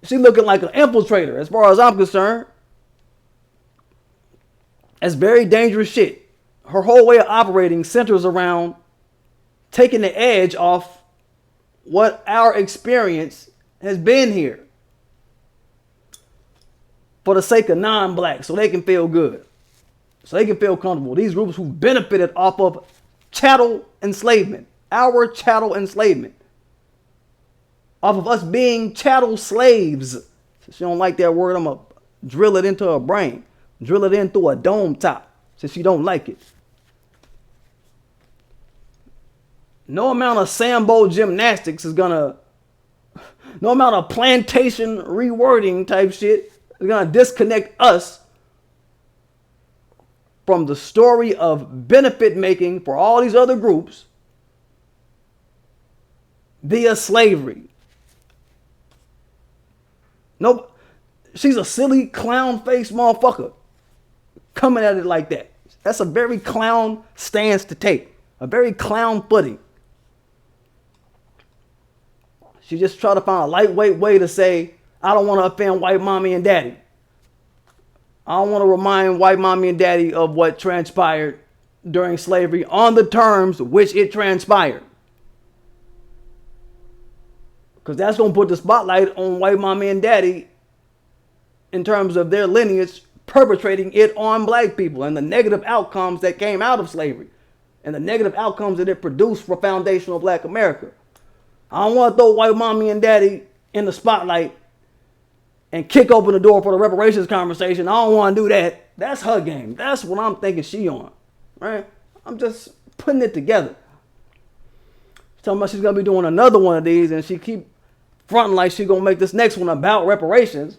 she looking like an infiltrator as far as I'm concerned. That's very dangerous shit. Her whole way of operating centers around taking the edge off what our experience has been here for the sake of non-blacks, so they can feel good, so they can feel comfortable. These groups who benefited off of chattel enslavement, our chattel enslavement, off of us being chattel slaves. Since she don't like that word, I'm gonna drill it into her brain, drill it in through a dome top, since she don't like it. No amount of Sambo gymnastics is gonna, no amount of plantation rewording type shit is gonna disconnect us from the story of benefit making for all these other groups via slavery. No, she's a silly clown face motherfucker coming at it like that. That's a very clown stance to take, a very clown footing. She just tried to find a lightweight way to say, I don't want to offend white mommy and daddy. I don't want to remind white mommy and daddy of what transpired during slavery on the terms which it transpired. Because that's going to put the spotlight on white mommy and daddy in terms of their lineage perpetrating it on black people and the negative outcomes that came out of slavery and the negative outcomes that it produced for foundational black America. I don't want to throw white mommy and daddy in the spotlight and kick open the door for the reparations conversation. I don't want to do that. That's her game. That's what I'm thinking she on. Right? I'm just putting it together. She's talking about she's going to be doing another one of these and she keep fronting like she's going to make this next one about reparations.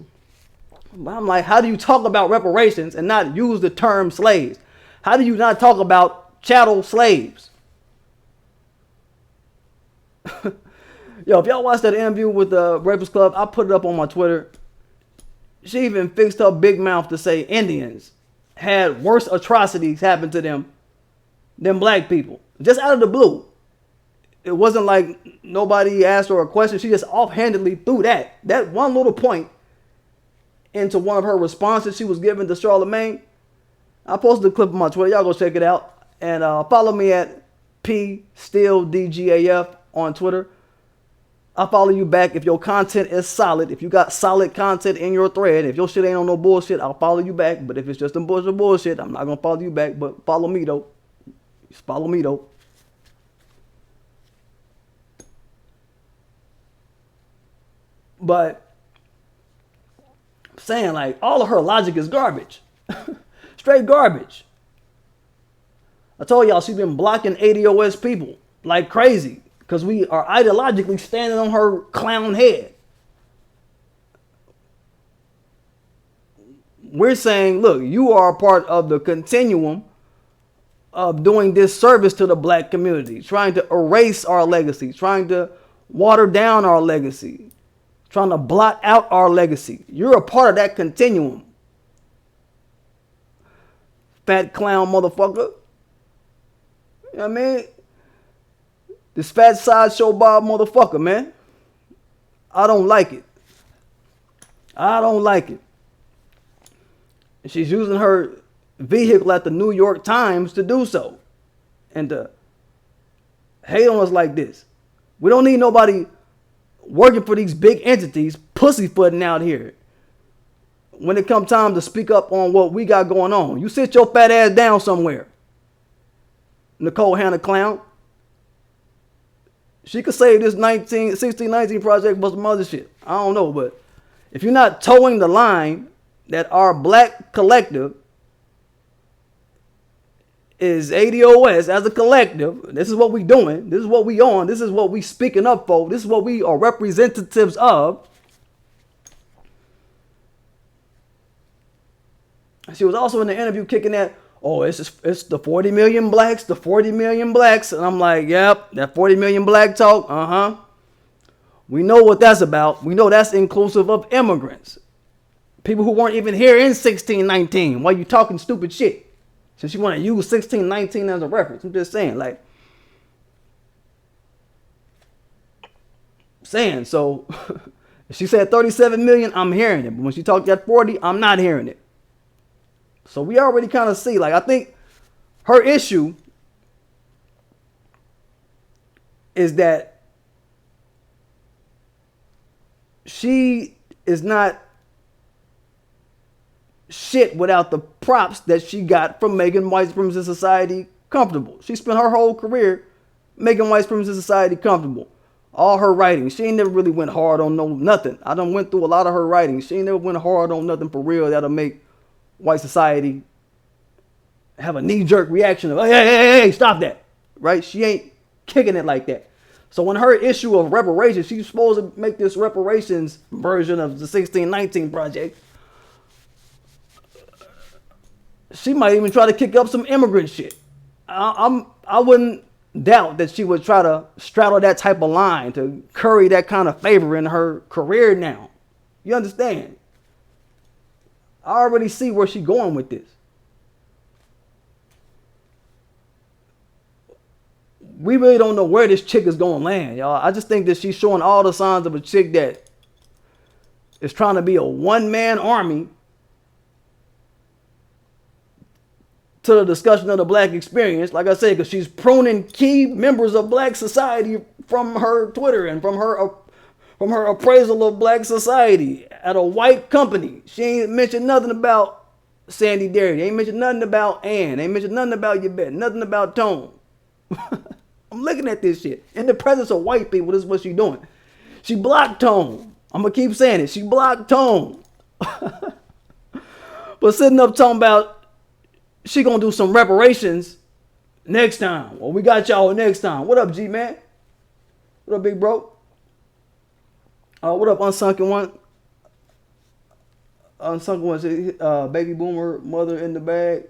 But I'm like, how do you talk about reparations and not use the term slaves? How do you not talk about chattel slaves? Yo, if y'all watched that interview with the Breakfast Club, I put it up on my Twitter. She even fixed her big mouth to say Indians had worse atrocities happen to them than black people. Just out of the blue. It wasn't like nobody asked her a question. She just offhandedly threw that one little point into one of her responses she was giving to Charlemagne. I posted a clip on my Twitter. Y'all go check it out. And follow me at PStillDGAF on Twitter. I'll follow you back if your content is solid. If you got solid content in your thread, if your shit ain't on no bullshit, I'll follow you back. But if it's just a bunch of bullshit, I'm not going to follow you back. But follow me, though. Just follow me, though. But I'm saying, like, all of her logic is garbage. Straight garbage. I told y'all she's been blocking ADOS people like crazy. Because we are ideologically standing on her clown head. We're saying, look, you are a part of the continuum of doing disservice to the black community, trying to erase our legacy, trying to water down our legacy, trying to blot out our legacy. You're a part of that continuum. Fat clown motherfucker. You know what I mean? This fat Sideshow Bob motherfucker, man. I don't like it. I don't like it. And she's using her vehicle at the New York Times to do so. And to hate on us like this. We don't need nobody working for these big entities, pussyfooting out here. When it comes time to speak up on what we got going on, you sit your fat ass down somewhere. Nikole Hannah-CLOWN. She could save this 1619 project but some other shit. I don't know, but if you're not towing the line that our black collective is ADOS as a collective, this is what we doing, this is what we on, this is what we speaking up for, this is what we are representatives of. She was also in the interview kicking that, oh, it's the 40 million blacks, the 40 million blacks. And I'm like, yep, that 40 million black talk, We know what that's about. We know that's inclusive of immigrants. People who weren't even here in 1619. Why you talking stupid shit? Since you want to use 1619 as a reference. I'm just saying, like. So, if she said 37 million, I'm hearing it. But when she talked that 40, I'm not hearing it. So we already kind of see, like, I think her issue is that she is not shit without the props that she got from making white supremacist society comfortable. She spent her whole career making white supremacist society comfortable. All her writing, she ain't never really went hard on nothing. I done went through a lot of her writing. She ain't never went hard on nothing for real that'll make white society have a knee-jerk reaction of, hey, stop that, right? She ain't kicking it like that. So when her issue of reparations, she's supposed to make this reparations version of the 1619 project. She might even try to kick up some immigrant shit. I wouldn't doubt that she would try to straddle that type of line to curry that kind of favor in her career now. You understand? I already see where she's going with this. We really don't know where this chick is going to land, y'all. I just think that she's showing all the signs of a chick that is trying to be a one-man army to the discussion of the black experience. Like I said, because she's pruning key members of black society from her Twitter and from her appraisal of black society at a white company. She ain't mentioned nothing about Sandy Darity. Ain't mentioned nothing about Ann. Ain't mentioned nothing about Yvette. Nothing about Tone. I'm looking at this shit. In the presence of white people, this is what she doing. She blocked Tone. I'm going to keep saying it. She blocked Tone. But sitting up talking about she going to do some reparations next time. Well, we got y'all next time. What up, G-Man? What up, big bro? What up, Unsunken One? Unsunken One, baby boomer, mother in the bag.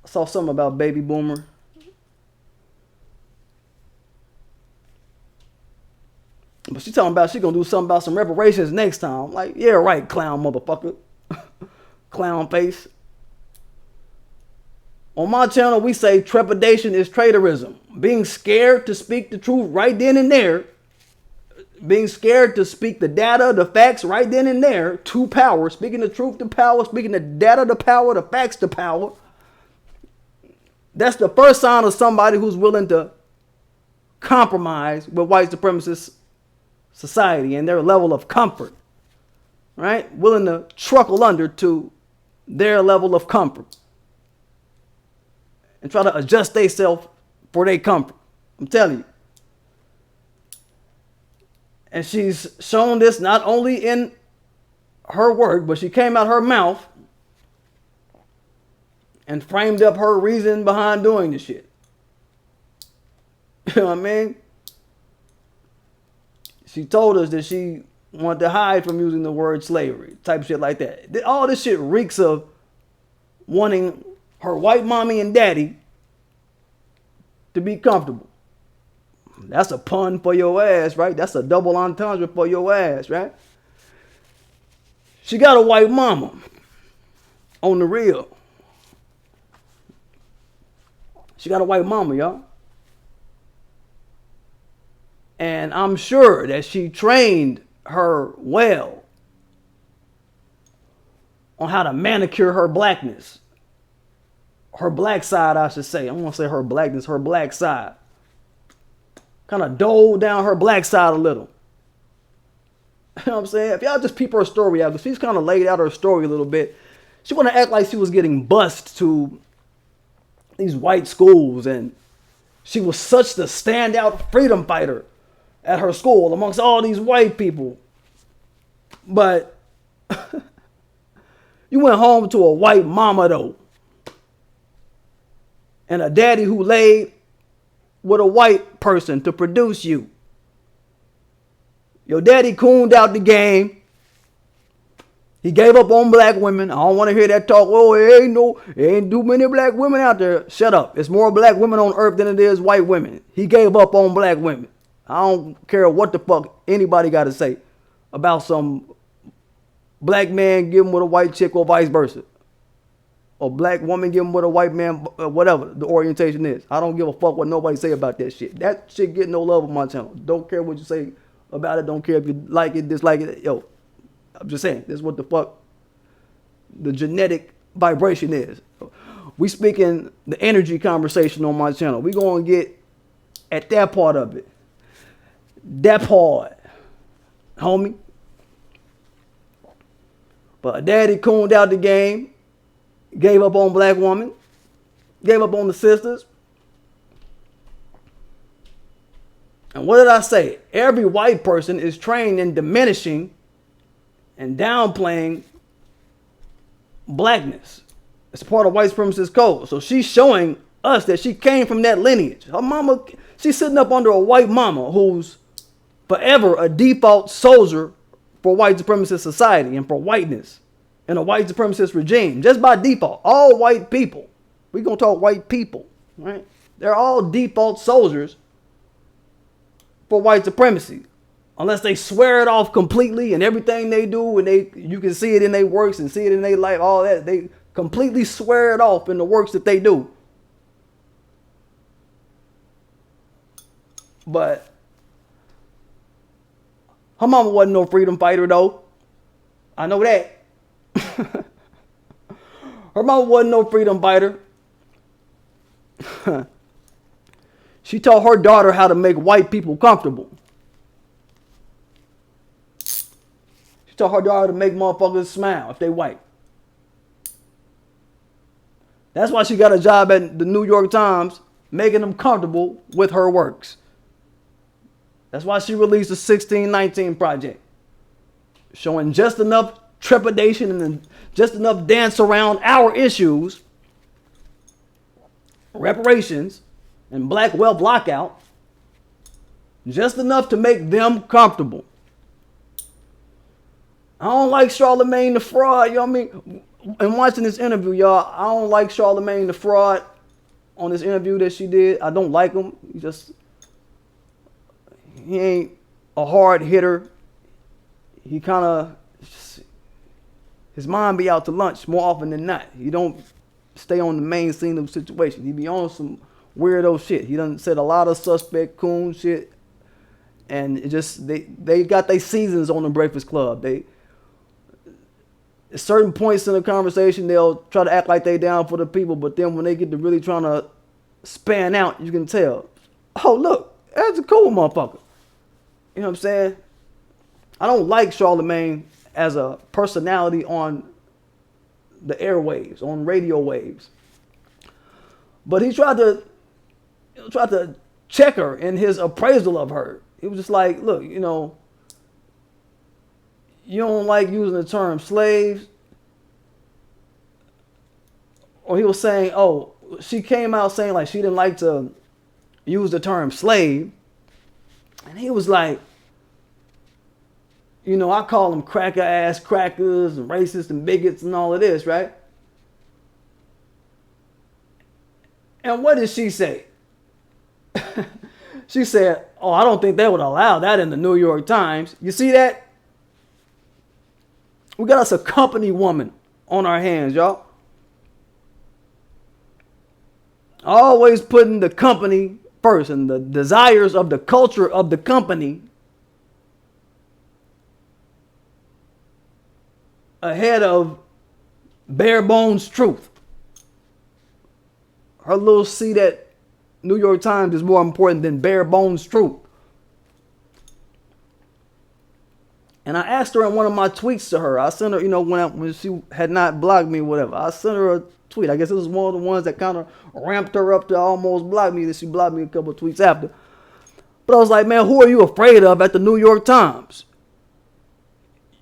I saw something about baby boomer. But she talking about she gonna do something about some reparations next time. I'm like, yeah, right, clown motherfucker. Clown face. On my channel, we say trepidation is traitorism. Being scared to speak the truth right then and there. Being scared to speak the data, the facts right then and there to power. Speaking the truth to power. Speaking the data to power, the facts to power. That's the first sign of somebody who's willing to compromise with white supremacist society and their level of comfort, right? Willing to truckle under to their level of comfort and try to adjust themselves for their comfort. I'm telling you. And she's shown this not only in her work, but she came out her mouth and framed up her reason behind doing this shit. You know what I mean? She told us that she wanted to hide from using the word slavery, type of shit like that. All this shit reeks of wanting her white mommy and daddy to be comfortable. That's a pun for your ass, right? That's a double entendre for your ass, right? She got a white mama on the real. She got a white mama, y'all. And I'm sure that she trained her well on how to manicure her blackness. Her black side, I should say. I don't want to say her blackness, her black side. kind of dole down her black side a little. You know what I'm saying? If y'all just peep her story out, because she's kind of laid out her story a little bit. She want to act like she was getting bused to these white schools, and she was such the standout freedom fighter at her school amongst all these white people. But you went home to a white mama, though, and a daddy who laid with a white person to produce you. Your daddy cooned out the game. He gave up on black women. I don't want to hear that talk. Oh, there ain't too many black women out there. Shut up. It's more black women on earth than it is white women. He gave up on black women. I don't care what the fuck anybody got to say about some black man giving with a white chick or vice versa. Or black woman giving with a white man, whatever the orientation is. I don't give a fuck what nobody say about that shit. That shit get no love on my channel. Don't care what you say about it. Don't care if you like it, dislike it. Yo, I'm just saying, this is what the fuck the genetic vibration is. We speaking the energy conversation on my channel. We gonna get at that part of it. That part, homie. But daddy cooned out the game, gave up on black woman, gave up on the sisters. And what did I say? Every white person is trained in diminishing and downplaying blackness. It's part of white supremacist code. So she's showing us that she came from that lineage. Her mama, she's sitting up under a white mama who's forever a default soldier for white supremacist society and for whiteness in a white supremacist regime. Just by default, all white people. We're going to talk white people, right? They're all default soldiers for white supremacy, unless they swear it off completely and everything they do, and you can see it in their works and see it in their life, all that. They completely swear it off in the works that they do. But her mama wasn't no freedom fighter, though. I know that. Her mama wasn't no freedom fighter. She taught her daughter how to make white people comfortable. She taught her daughter to make motherfuckers smile if they white. That's why she got a job at the New York Times, making them comfortable with her works. That's why she released the 1619 Project, showing just enough trepidation and just enough dance around our issues, reparations, and black wealth lockout, just enough to make them comfortable. I don't like Charlemagne the fraud, you know what I mean? And watching this interview, y'all, I don't like Charlemagne the fraud on this interview that she did. I don't like him. He ain't a hard hitter. He kind of, his mind be out to lunch more often than not. He don't stay on the main scene of the situation. He be on some weirdo shit. He done said a lot of suspect coon shit, and it just they got their seasons on the Breakfast Club. At certain points in the conversation, they'll try to act like they down for the people, but then when they get to really trying to span out, you can tell, oh look, that's a cool motherfucker. You know what I'm saying? I don't like Charlemagne as a personality on the airwaves, on radio waves, but he tried to check her in his appraisal of her. He was just like, look, you know, you don't like using the term slaves. Or he was saying, oh, she came out saying like she didn't like to use the term slave. And he was like, you know, I call them cracker ass crackers and racists and bigots and all of this, right? And what did she say? She said, oh, I don't think they would allow that in the New York Times. You see that? We got us a company woman on our hands, y'all. Always putting the company first and the desires of the culture of the company ahead of bare bones truth. Her little seat at New York Times is more important than bare bones truth. And I asked her in one of my tweets to her. I sent her, when she had not blocked me or whatever. I sent her a tweet. I guess it was one of the ones that kind of ramped her up to almost block me. That she blocked me a couple of tweets after. But I was like, man, who are you afraid of at the New York Times?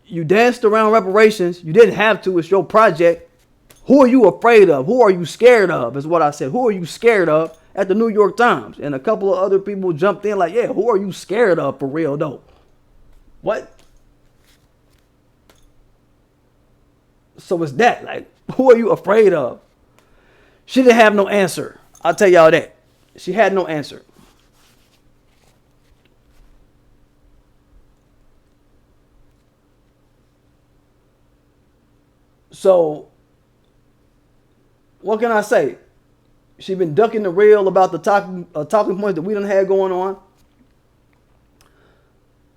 You danced around reparations. You didn't have to. It's your project. Who are you afraid of? Who are you scared of? Is what I said. Who are you scared of at the New York Times? And a couple of other people jumped in like, yeah, who are you scared of for real though? What? So it's that, like, who are you afraid of? She didn't have no answer. I'll tell y'all that. She had no answer. So, what can I say? She been ducking the real about the talking points that we done had going on.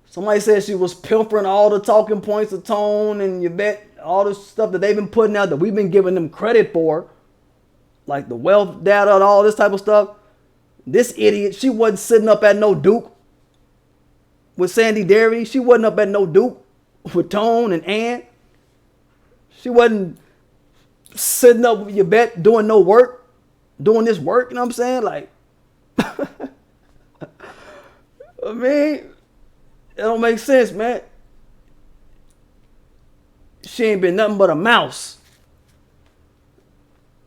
Somebody said she was pilfering all the talking points of Tone and Yvette, all the stuff that they've been putting out that we've been giving them credit for, like the wealth data and all this type of stuff. This idiot, she wasn't sitting up at no Duke with Sandy Derry. She wasn't up at no Duke with Tone and Ann. She wasn't sitting up with Yvette doing no work, doing this work, you know what I'm saying? Like, I mean, it don't make sense, man. She ain't been nothing but a mouse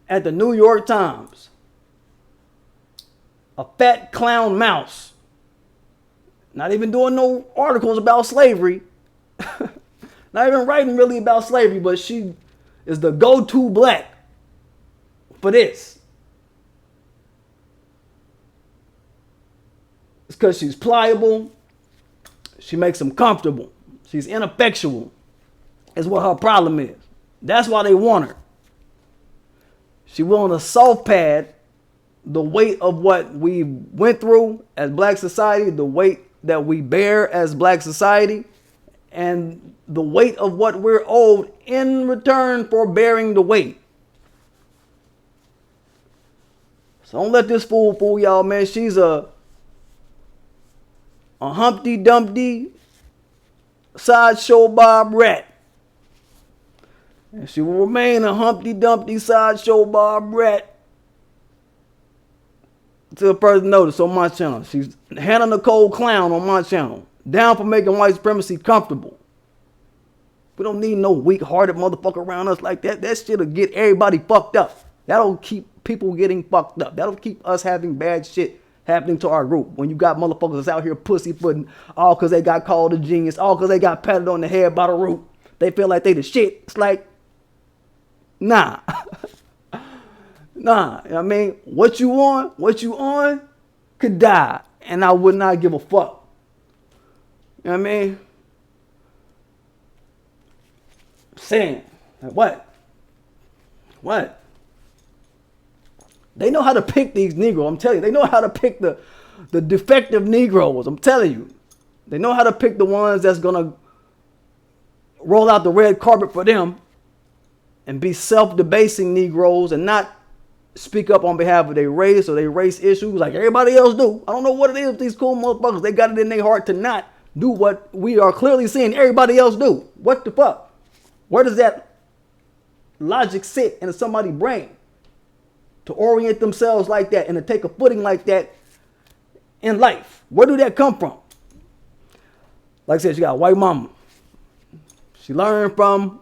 at the New York Times. A fat clown mouse. Not even doing no articles about slavery. Not even writing really about slavery, but she is the go-to black for this. It's because she's pliable. She makes them comfortable. She's ineffectual. Is what her problem is. That's why they want her. She willing to soft pad the weight of what we went through as black society, the weight that we bear as black society, and the weight of what we're owed in return for bearing the weight. So don't let this fool y'all, man. She's a Humpty Dumpty sideshow Bob rat. And she will remain a Humpty Dumpty sideshow Bob rat until further notice on my channel. She's Hannah-CLOWN on my channel. Down for making white supremacy comfortable. We don't need no weak-hearted motherfucker around us like that. That shit'll get everybody fucked up. That'll keep people getting fucked up. That'll keep us having bad shit happening to our group. When you got motherfuckers that's out here pussyfooting, all because they got called a genius, all because they got patted on the head by the root. They feel like they the shit. It's like, nah. Nah. I mean, what you on could die. And I would not give a fuck. You know what I mean? Saying, like, what? They know how to pick these Negroes. I'm telling you, they know how to pick the defective Negroes. I'm telling you, they know how to pick the ones that's gonna roll out the red carpet for them and be self-debasing Negroes and not speak up on behalf of their race or their race issues like everybody else do. I don't know what it is. These cool motherfuckers, they got it in their heart to not do what we are clearly seeing everybody else do. What the fuck? Where does that logic sit in somebody's brain to orient themselves like that and to take a footing like that in life? Where do that come from? Like I said, she got a white mama. She learned from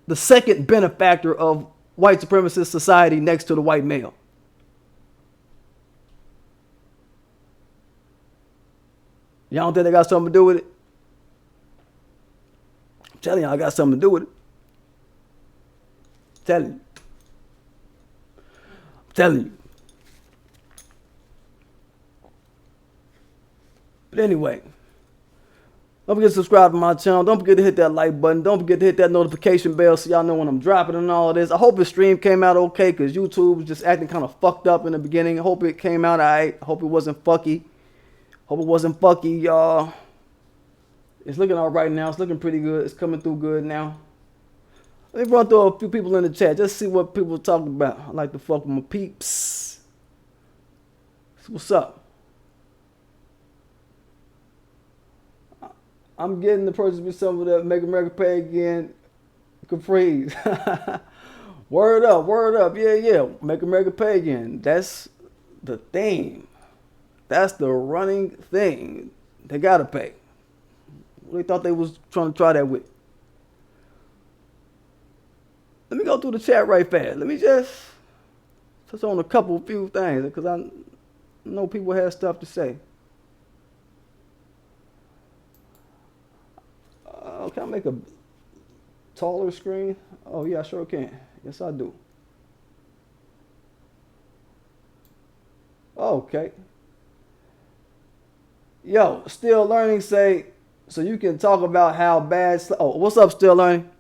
the second benefactor of white supremacist society next to the white male. Y'all don't think they got something to do with it? I'm telling y'all, I got something to do with it. I'm telling you. But anyway, don't forget to subscribe to my channel. Don't forget to hit that like button. Don't forget to hit that notification bell so y'all know when I'm dropping and all of this. I hope the stream came out okay because YouTube was just acting kind of fucked up in the beginning. I hope it came out alright. I hope it wasn't fucky. Hope it wasn't fucky, y'all. It's looking all right now. It's looking pretty good. It's coming through good now. Let me run through a few people in the chat. Just see what people are talking about. I like to fuck with my peeps. What's up? I'm getting the person to be some of that Make America Pay Again Capris. Word up. Yeah. Make America Pay Again. That's the theme. That's the running thing. They gotta pay. What they thought they was trying to try that with. Let me go through the chat right fast. Let me just touch on a few things because I know people have stuff to say. Can I make a taller screen? Oh yeah, I sure can. Yes, I do. Okay. Yo, Still Learning say, so you can talk about how bad. Oh, what's up, Still Learning?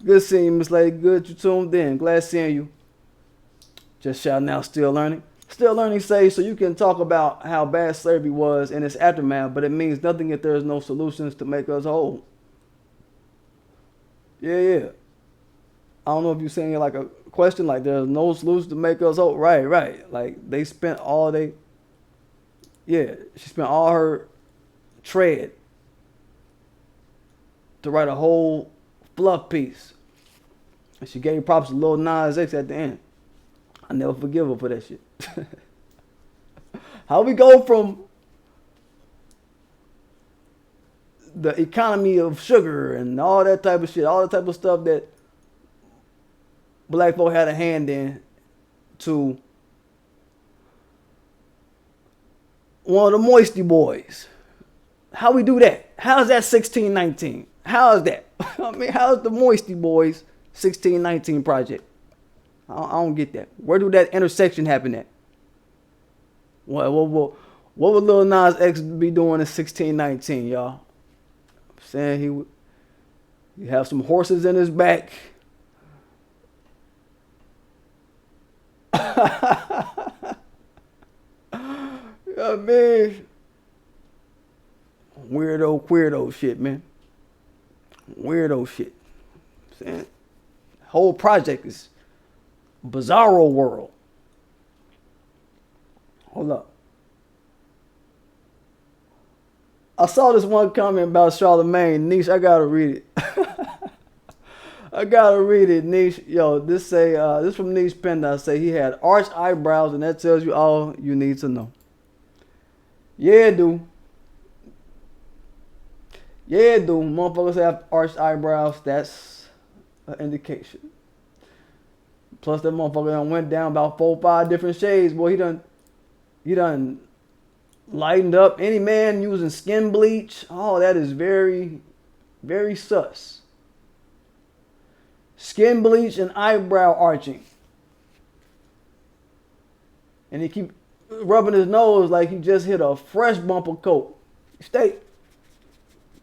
Good seeing you, Miss Lady. Good you tuned in. Glad seeing you. Just shouting out Still Learning. Still Learning say, so you can talk about how bad slavery was in its aftermath, but it means nothing if there's no solutions to make us whole. Yeah. I don't know if you're saying like a question, like there's no solution to make us whole. Right. Like they spent all they. Yeah, she spent all her tread to write a whole fluff piece. And she gave props to Lil Nas X at the end. I never forgive her for that shit. How we go from the economy of sugar and all that type of shit, all the type of stuff that black folk had a hand in, to one of the Moisty Boys. How we do that? How's that 1619? How is that? I mean, how's the Moisty Boys 1619 project? I don't get that. Where do that intersection happen at? What would Lil Nas X be doing in 1619, y'all? I'm saying he have some horses in his back. I mean, weirdo shit, man. Weirdo shit. I'm saying, whole project is bizarro world. Hold up. I saw this one comment about Charlemagne. Niche, I gotta read it. I gotta read it, Niche. Yo, this from Niche Penda. Say he had arched eyebrows, and that tells you all you need to know. Yeah, dude. Motherfuckers have arched eyebrows. That's an indication. Plus, that motherfucker done went down about 4 or 5 different shades. Boy, he done lightened up. Any man using skin bleach, oh, that is very, very sus. Skin bleach and eyebrow arching. And he keep rubbing his nose like he just hit a fresh bump of coke. Stay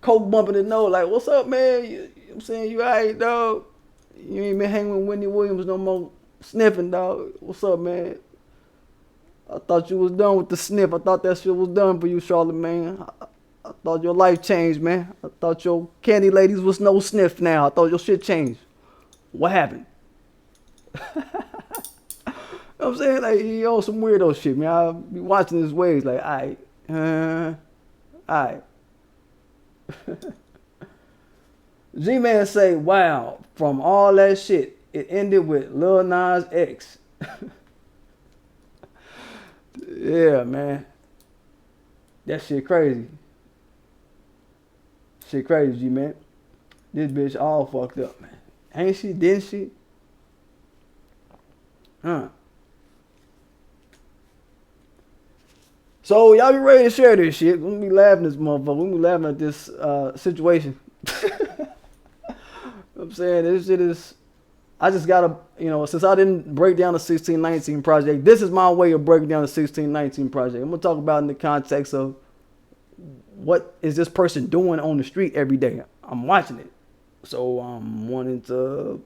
coke bumping his nose like, what's up, man? I'm saying, you alright, dog? You ain't been hanging with Wendy Williams no more sniffing, dog. What's up, man? I thought you was done with the sniff. I thought that shit was done for you, Charlemagne. I thought your life changed, man. I thought your candy ladies was no sniff now. I thought your shit changed. What happened? You know what I'm saying? Like, he on some weirdo shit, man. I'll be watching his ways like, alright. G-Man say, wow, from all that shit, it ended with Lil Nas X. Yeah, man. That shit crazy. Shit crazy, G-Man. This bitch all fucked up, man. Ain't she? Didn't she? Huh. So, y'all be ready to share this shit. We're gonna be laughing at this motherfucker. We're gonna be laughing at this situation. I'm saying, this shit is... I just gotta, since I didn't break down the 1619 project, this is my way of breaking down the 1619 project. I'm gonna talk about it in the context of what is this person doing on the street every day. I'm watching it. So I'm wanting to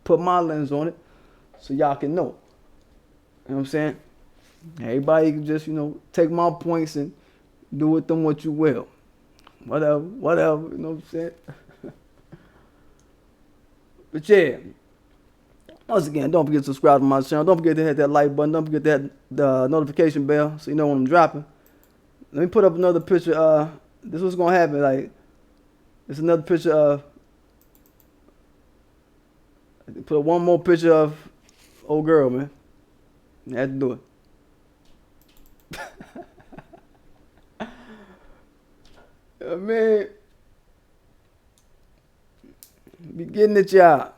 put my lens on it so y'all can know. You know what I'm saying? Everybody can just, take my points and do with them what you will. Whatever, you know what I'm saying? But yeah, Once again, don't forget to subscribe to my channel. Don't forget to hit that like button. Don't forget to hit the notification bell so you know when I'm dropping. Let me put up another picture. This is what's gonna happen. Like, it's another picture of. Put up one more picture of old girl, man. I had to do it. Man, be getting at y'all.